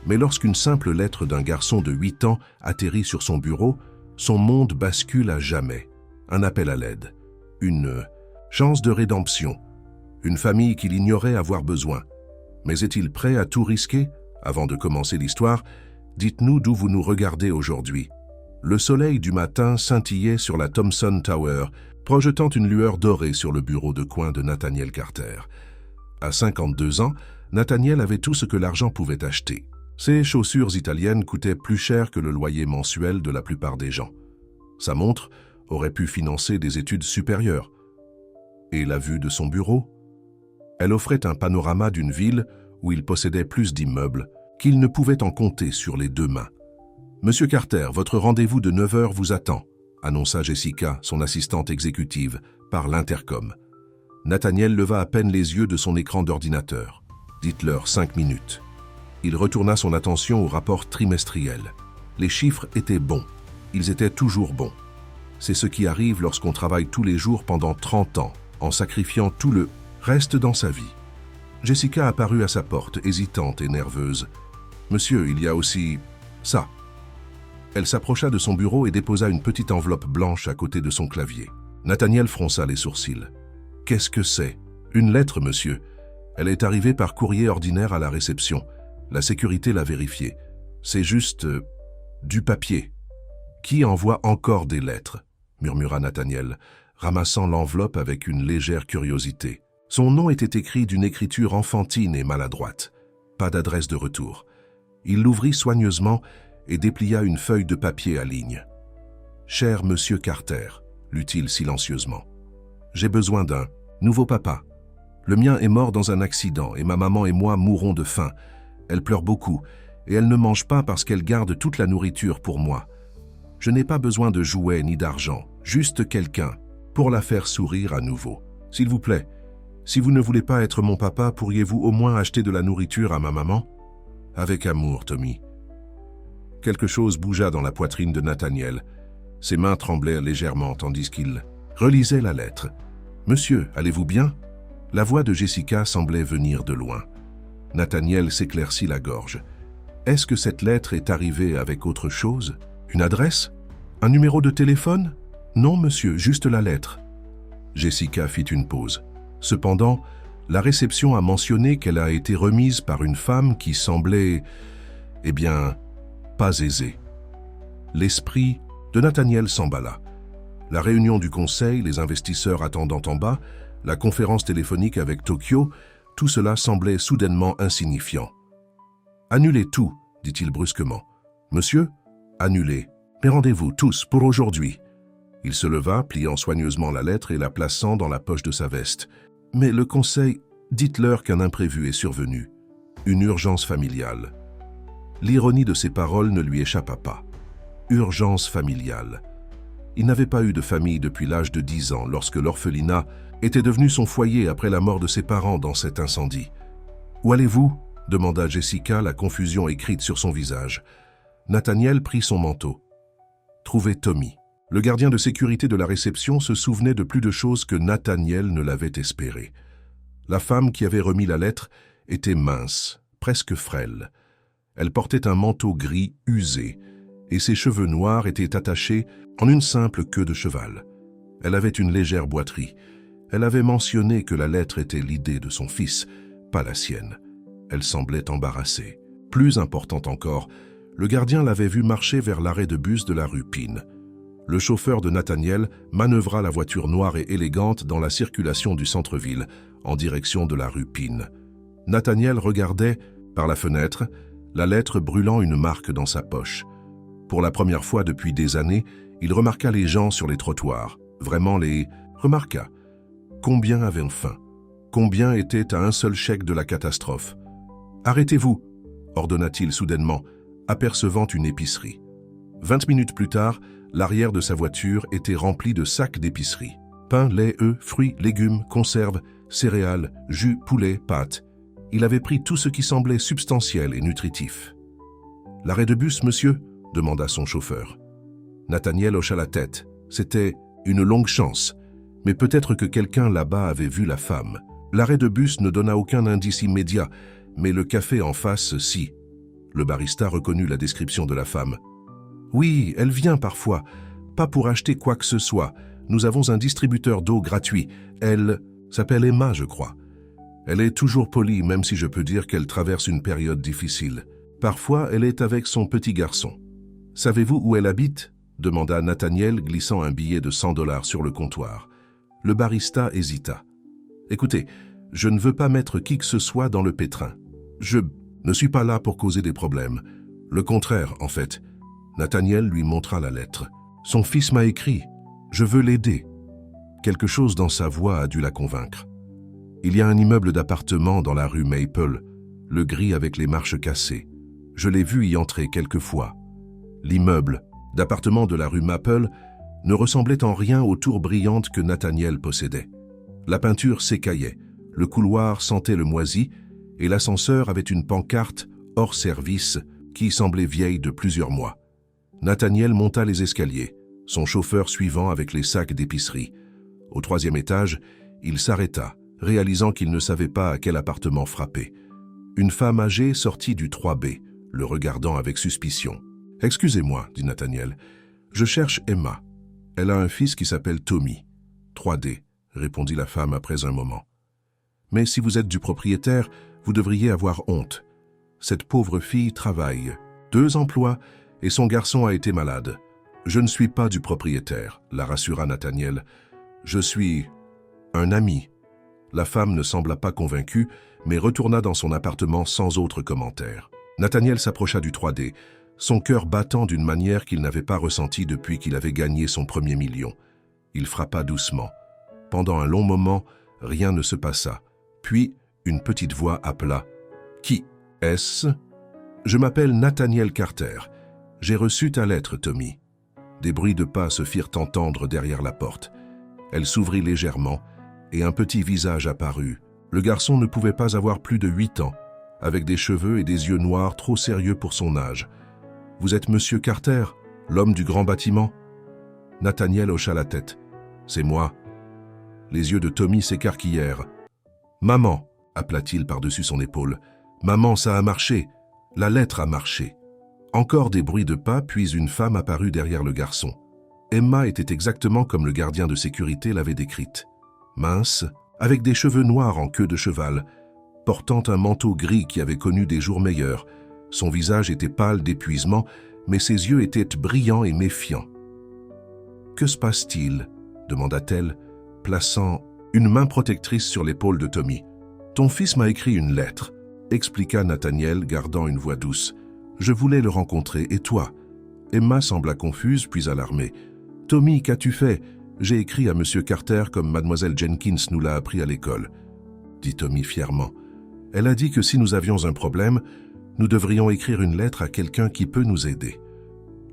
Mais lorsqu'une simple lettre d'un garçon de 8 ans atterrit sur son bureau, son monde bascule à jamais. Un appel à l'aide, une chance de rédemption, une famille qu'il ignorait avoir besoin. Mais est-il prêt à tout risquer? Avant de commencer l'histoire, dites-nous d'où vous nous regardez aujourd'hui. Le soleil du matin scintillait sur la Thompson Tower, projetant une lueur dorée sur le bureau de coin de Nathaniel Carter. À 52 ans, Nathaniel avait tout ce que l'argent pouvait acheter. Ses chaussures italiennes coûtaient plus cher que le loyer mensuel de la plupart des gens. Sa montre aurait pu financer des études supérieures. Et la vue de son bureau? Elle offrait un panorama d'une ville où il possédait plus d'immeubles qu'il ne pouvait en compter sur les 2 mains. « Monsieur Carter, votre rendez-vous de 9 heures vous attend », annonça Jessica, son assistante exécutive, par l'intercom. Nathaniel leva à peine les yeux de son écran d'ordinateur. « Dites-leur 5 minutes. » Il retourna son attention au rapport trimestriel. Les chiffres étaient bons. Ils étaient toujours bons. C'est ce qui arrive lorsqu'on travaille tous les jours pendant 30 ans, en sacrifiant tout le reste dans sa vie. Jessica apparut à sa porte, hésitante et nerveuse. « Monsieur, il y a aussi ça. » Elle s'approcha de son bureau et déposa une petite enveloppe blanche à côté de son clavier. Nathaniel fronça les sourcils. « Qu'est-ce que c'est? »« Une lettre, monsieur. Elle est arrivée par courrier ordinaire à la réception. La sécurité l'a vérifié. C'est juste du papier. »« Qui envoie encore des lettres ?» murmura Nathaniel, ramassant l'enveloppe avec une légère curiosité. Son nom était écrit d'une écriture enfantine et maladroite. Pas d'adresse de retour. Il l'ouvrit soigneusement et déplia une feuille de papier à lignes. « Cher monsieur Carter », lut-il silencieusement, « j'ai besoin d'un nouveau papa. Le mien est mort dans un accident et ma maman et moi mourrons de faim. Elle pleure beaucoup et elle ne mange pas parce qu'elle garde toute la nourriture pour moi. Je n'ai pas besoin de jouets ni d'argent, juste quelqu'un pour la faire sourire à nouveau. S'il vous plaît, si vous ne voulez pas être mon papa, pourriez-vous au moins acheter de la nourriture à ma maman? Avec amour, Tommy. » Quelque chose bougea dans la poitrine de Nathaniel. Ses mains tremblèrent légèrement tandis qu'il relisait la lettre. « Monsieur, allez-vous bien ?» La voix de Jessica semblait venir de loin. Nathaniel s'éclaircit la gorge. « Est-ce que cette lettre est arrivée avec autre chose? Une adresse? Un numéro de téléphone? Non, monsieur, juste la lettre. » Jessica fit une pause. Cependant, la réception a mentionné qu'elle a été remise par une femme qui semblait, eh bien, pas aisée. L'esprit de Nathaniel s'emballa. La réunion du conseil, les investisseurs attendant en bas, la conférence téléphonique avec Tokyo, tout cela semblait soudainement insignifiant. « Annulez tout, dit-il brusquement. « Monsieur, annulez. Mais rendez-vous tous pour aujourd'hui. » Il se leva, pliant soigneusement la lettre et la plaçant dans la poche de sa veste. « Mais le conseil, dites-leur qu'un imprévu est survenu. Une urgence familiale. » L'ironie de ses paroles ne lui échappa pas. Urgence familiale. Il n'avait pas eu de famille depuis l'âge de 10 ans, lorsque l'orphelinat était devenu son foyer après la mort de ses parents dans cet incendie. « Où allez-vous » demanda Jessica, la confusion écrite sur son visage. Nathaniel prit son manteau. « Trouver Tommy. » Le gardien de sécurité de la réception se souvenait de plus de choses que Nathaniel ne l'avait espéré. La femme qui avait remis la lettre était mince, presque frêle. Elle portait un manteau gris usé, et ses cheveux noirs étaient attachés en une simple queue de cheval. Elle avait une légère boiterie. Elle avait mentionné que la lettre était l'idée de son fils, pas la sienne. Elle semblait embarrassée. Plus importante encore, le gardien l'avait vue marcher vers l'arrêt de bus de la rue Pine. Le chauffeur de Nathaniel manœuvra la voiture noire et élégante dans la circulation du centre-ville, en direction de la rue Pine. Nathaniel regardait, par la fenêtre, la lettre brûlant une marque dans sa poche. Pour la première fois depuis des années, il remarqua les gens sur les trottoirs. Vraiment les remarqua. Combien avaient faim? Combien étaient à un seul chèque de la catastrophe? « Arrêtez-vous » ordonna-t-il soudainement, apercevant une épicerie. 20 minutes plus tard, l'arrière de sa voiture était rempli de sacs d'épicerie. Pain, lait, œufs, fruits, légumes, conserves, céréales, jus, poulet, pâtes. Il avait pris tout ce qui semblait substantiel et nutritif. « L'arrêt de bus, monsieur » demanda son chauffeur. Nathaniel hocha la tête. C'était une longue chance, mais peut-être que quelqu'un là-bas avait vu la femme. L'arrêt de bus ne donna aucun indice immédiat, mais le café en face, si. Le barista reconnut la description de la femme. « Oui, elle vient parfois, pas pour acheter quoi que ce soit. Nous avons un distributeur d'eau gratuit. Elle s'appelle Emma, je crois. Elle est toujours polie, même si je peux dire qu'elle traverse une période difficile. Parfois, elle est avec son petit garçon. « Savez-vous où elle habite ?» demanda Nathaniel, glissant un billet de 100 $ sur le comptoir. Le barista hésita. « Écoutez, je ne veux pas mettre qui que ce soit dans le pétrin. Je ne suis pas là pour causer des problèmes. Le contraire, en fait. » Nathaniel lui montra la lettre. « Son fils m'a écrit. Je veux l'aider. » Quelque chose dans sa voix a dû la convaincre. « Il y a un immeuble d'appartements dans la rue Maple, le gris avec les marches cassées. Je l'ai vu y entrer quelques fois. » L'immeuble d'appartements de la rue Maple ne ressemblait en rien aux tours brillantes que Nathaniel possédait. La peinture s'écaillait, le couloir sentait le moisi et l'ascenseur avait une pancarte hors service qui semblait vieille de plusieurs mois. Nathaniel monta les escaliers, son chauffeur suivant avec les sacs d'épicerie. Au 3e étage, il s'arrêta, réalisant qu'il ne savait pas à quel appartement frapper. Une femme âgée sortit du 3B, le regardant avec suspicion. « Excusez-moi, dit Nathaniel, je cherche Emma. Elle a un fils qui s'appelle Tommy. 3D, répondit la femme après un moment. Mais si vous êtes du propriétaire, vous devriez avoir honte. Cette pauvre fille travaille, 2 emplois, et son garçon a été malade. Je ne suis pas du propriétaire, la rassura Nathaniel. Je suis un ami. La femme ne sembla pas convaincue, mais retourna dans son appartement sans autre commentaire. Nathaniel s'approcha du 3D, son cœur battant d'une manière qu'il n'avait pas ressentie depuis qu'il avait gagné son premier million. Il frappa doucement. Pendant un long moment, rien ne se passa. Puis, une petite voix appela. « Qui est-ce » ? « Je m'appelle Nathaniel Carter. J'ai reçu ta lettre, Tommy. » Des bruits de pas se firent entendre derrière la porte. Elle s'ouvrit légèrement, et un petit visage apparut. Le garçon ne pouvait pas avoir plus de 8 ans, avec des cheveux et des yeux noirs trop sérieux pour son âge. « Vous êtes Monsieur Carter, l'homme du grand bâtiment ?» Nathaniel hocha la tête. « C'est moi. » Les yeux de Tommy s'écarquillèrent. « Maman !» appela-t-il par-dessus son épaule. « Maman, ça a marché. La lettre a marché. » Encore des bruits de pas, puis une femme apparut derrière le garçon. Emma était exactement comme le gardien de sécurité l'avait décrite. Mince, avec des cheveux noirs en queue de cheval, portant un manteau gris qui avait connu des jours meilleurs. Son visage était pâle d'épuisement, mais ses yeux étaient brillants et méfiants. « Que se passe-t-il » demanda-t-elle, plaçant une main protectrice sur l'épaule de Tommy. « Ton fils m'a écrit une lettre » expliqua Nathaniel, gardant une voix douce. « Je voulais le rencontrer, et toi ?» Emma sembla confuse, puis alarmée. « Tommy, qu'as-tu fait ? J'ai écrit à M. Carter comme Mademoiselle Jenkins nous l'a appris à l'école. » dit Tommy fièrement. « Elle a dit que si nous avions un problème, Nous devrions écrire une lettre à quelqu'un qui peut nous aider. »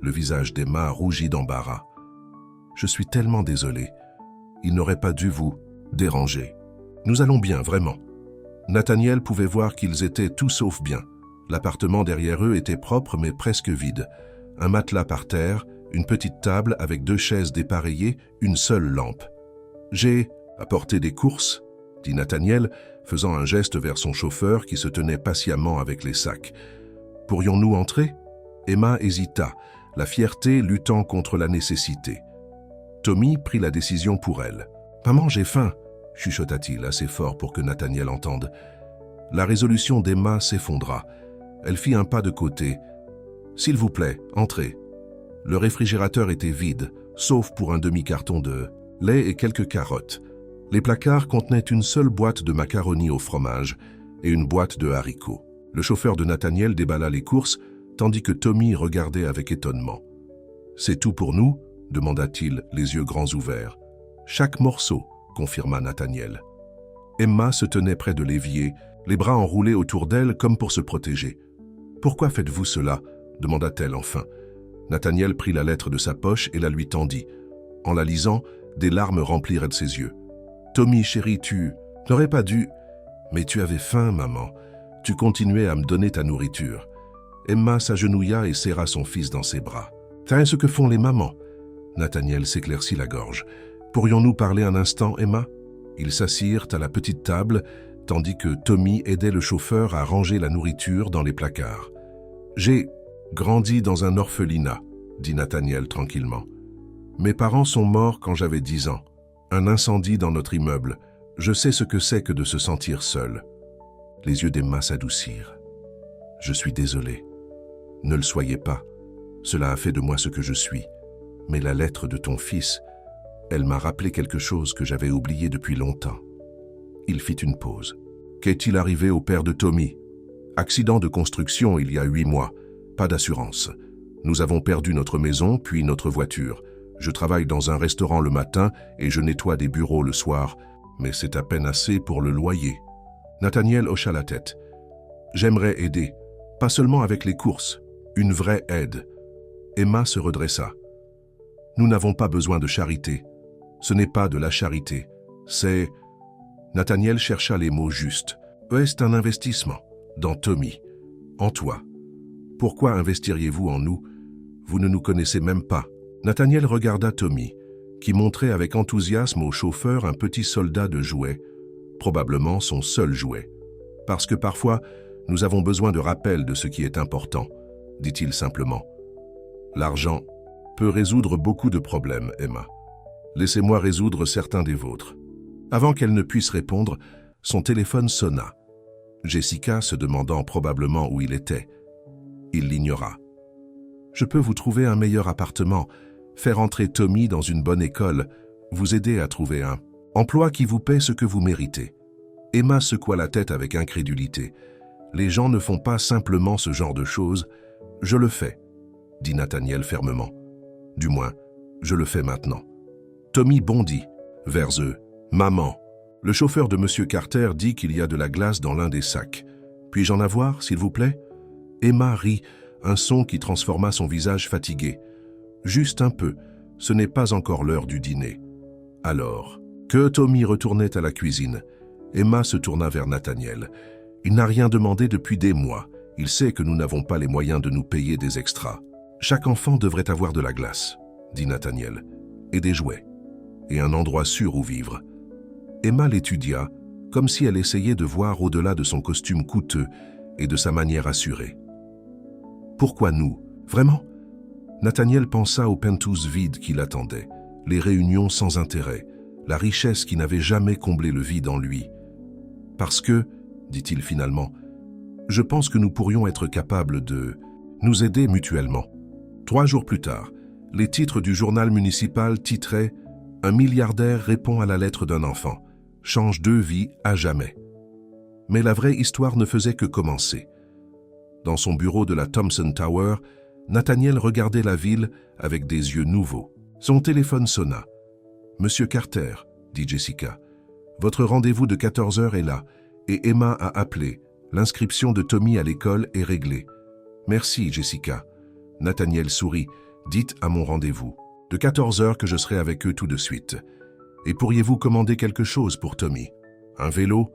Le visage d'Emma rougit d'embarras. « Je suis tellement désolé. Il n'aurait pas dû vous déranger. Nous allons bien, vraiment. » Nathaniel pouvait voir qu'ils étaient tout sauf bien. L'appartement derrière eux était propre mais presque vide. Un matelas par terre, une petite table avec 2 chaises dépareillées, une seule lampe. « J'ai apporté des courses ?» dit Nathaniel, faisant un geste vers son chauffeur qui se tenait patiemment avec les sacs. « Pourrions-nous entrer ?» Emma hésita, la fierté luttant contre la nécessité. Tommy prit la décision pour elle. « Maman, j'ai faim !» chuchota-t-il assez fort pour que Nathaniel entende. La résolution d'Emma s'effondra. Elle fit un pas de côté. « S'il vous plaît, entrez. » Le réfrigérateur était vide, sauf pour un demi-carton de lait et quelques carottes. Les placards contenaient une seule boîte de macaroni au fromage et une boîte de haricots. Le chauffeur de Nathaniel déballa les courses, tandis que Tommy regardait avec étonnement. « C'est tout pour nous ?» demanda-t-il, les yeux grands ouverts. « Chaque morceau », confirma Nathaniel. Emma se tenait près de l'évier, les bras enroulés autour d'elle comme pour se protéger. « Pourquoi faites-vous cela ?» demanda-t-elle enfin. Nathaniel prit la lettre de sa poche et la lui tendit. En la lisant, des larmes remplirent de ses yeux. « Tommy, chéri, tu n'aurais pas dû... » « Mais tu avais faim, maman. Tu continuais à me donner ta nourriture. » Emma s'agenouilla et serra son fils dans ses bras. « C'est ce que font les mamans. » Nathaniel s'éclaircit la gorge. « Pourrions-nous parler un instant, Emma ?» Ils s'assirent à la petite table, tandis que Tommy aidait le chauffeur à ranger la nourriture dans les placards. « J'ai grandi dans un orphelinat, » dit Nathaniel tranquillement. « Mes parents sont morts quand j'avais 10 ans. Un incendie dans notre immeuble. Je sais ce que c'est que de se sentir seul. » Les yeux d'Emma s'adoucirent. « Je suis désolé. Ne le soyez pas. Cela a fait de moi ce que je suis. Mais la lettre de ton fils, elle m'a rappelé quelque chose que j'avais oublié depuis longtemps. » Il fit une pause. « Qu'est-il arrivé au père de Tommy ? Accident de construction il y a 8 mois. Pas d'assurance. Nous avons perdu notre maison, puis notre voiture. Je travaille dans un restaurant le matin et je nettoie des bureaux le soir, mais c'est à peine assez pour le loyer. » Nathaniel hocha la tête. « J'aimerais aider, pas seulement avec les courses, une vraie aide. » Emma se redressa. « Nous n'avons pas besoin de charité. Ce n'est pas de la charité, c'est... » Nathaniel chercha les mots justes. « Est un investissement, dans Tommy, en toi. Pourquoi investiriez-vous en nous? Vous ne nous connaissez même pas. » Nathaniel regarda Tommy, qui montrait avec enthousiasme au chauffeur un petit soldat de jouet, probablement son seul jouet. « Parce que parfois, nous avons besoin de rappel de ce qui est important, » dit-il simplement. « L'argent peut résoudre beaucoup de problèmes, Emma. Laissez-moi résoudre certains des vôtres. » Avant qu'elle ne puisse répondre, son téléphone sonna. Jessica se demandant probablement où il était. Il l'ignora. « Je peux vous trouver un meilleur appartement, faire entrer Tommy dans une bonne école, vous aider à trouver un emploi qui vous paie ce que vous méritez. » Emma secoua la tête avec incrédulité. « Les gens ne font pas simplement ce genre de choses. Je le fais, » dit Nathaniel fermement. « Du moins, je le fais maintenant. » Tommy bondit vers eux. « Maman, le chauffeur de M. Carter dit qu'il y a de la glace dans l'un des sacs. Puis-je en avoir, s'il vous plaît ?» Emma rit, un son qui transforma son visage fatigué. « Juste un peu, ce n'est pas encore l'heure du dîner. » Alors, que Tommy retournait à la cuisine, Emma se tourna vers Nathaniel. « Il n'a rien demandé depuis des mois. Il sait que nous n'avons pas les moyens de nous payer des extras. Chaque enfant devrait avoir de la glace, » dit Nathaniel, « et des jouets, et un endroit sûr où vivre. » Emma l'étudia, comme si elle essayait de voir au-delà de son costume coûteux et de sa manière assurée. « Pourquoi nous? Vraiment ?» Nathaniel pensa aux penthouse vides qui l'attendaient, les réunions sans intérêt, la richesse qui n'avait jamais comblé le vide en lui. « Parce que, dit-il finalement, je pense que nous pourrions être capables de nous aider mutuellement. » 3 jours plus tard, les titres du journal municipal titraient « Un milliardaire répond à la lettre d'un enfant, change 2 vies à jamais. » Mais la vraie histoire ne faisait que commencer. Dans son bureau de la Thompson Tower, Nathaniel regardait la ville avec des yeux nouveaux. Son téléphone sonna. « Monsieur Carter, » dit Jessica, « votre rendez-vous de 14 heures est là, et Emma a appelé, L'inscription de Tommy à l'école est réglée. Merci, Jessica. Nathaniel sourit. Dites à mon rendez-vous. De 14 heures que je serai avec eux tout de suite. Et pourriez-vous commander quelque chose pour Tommy? Un vélo?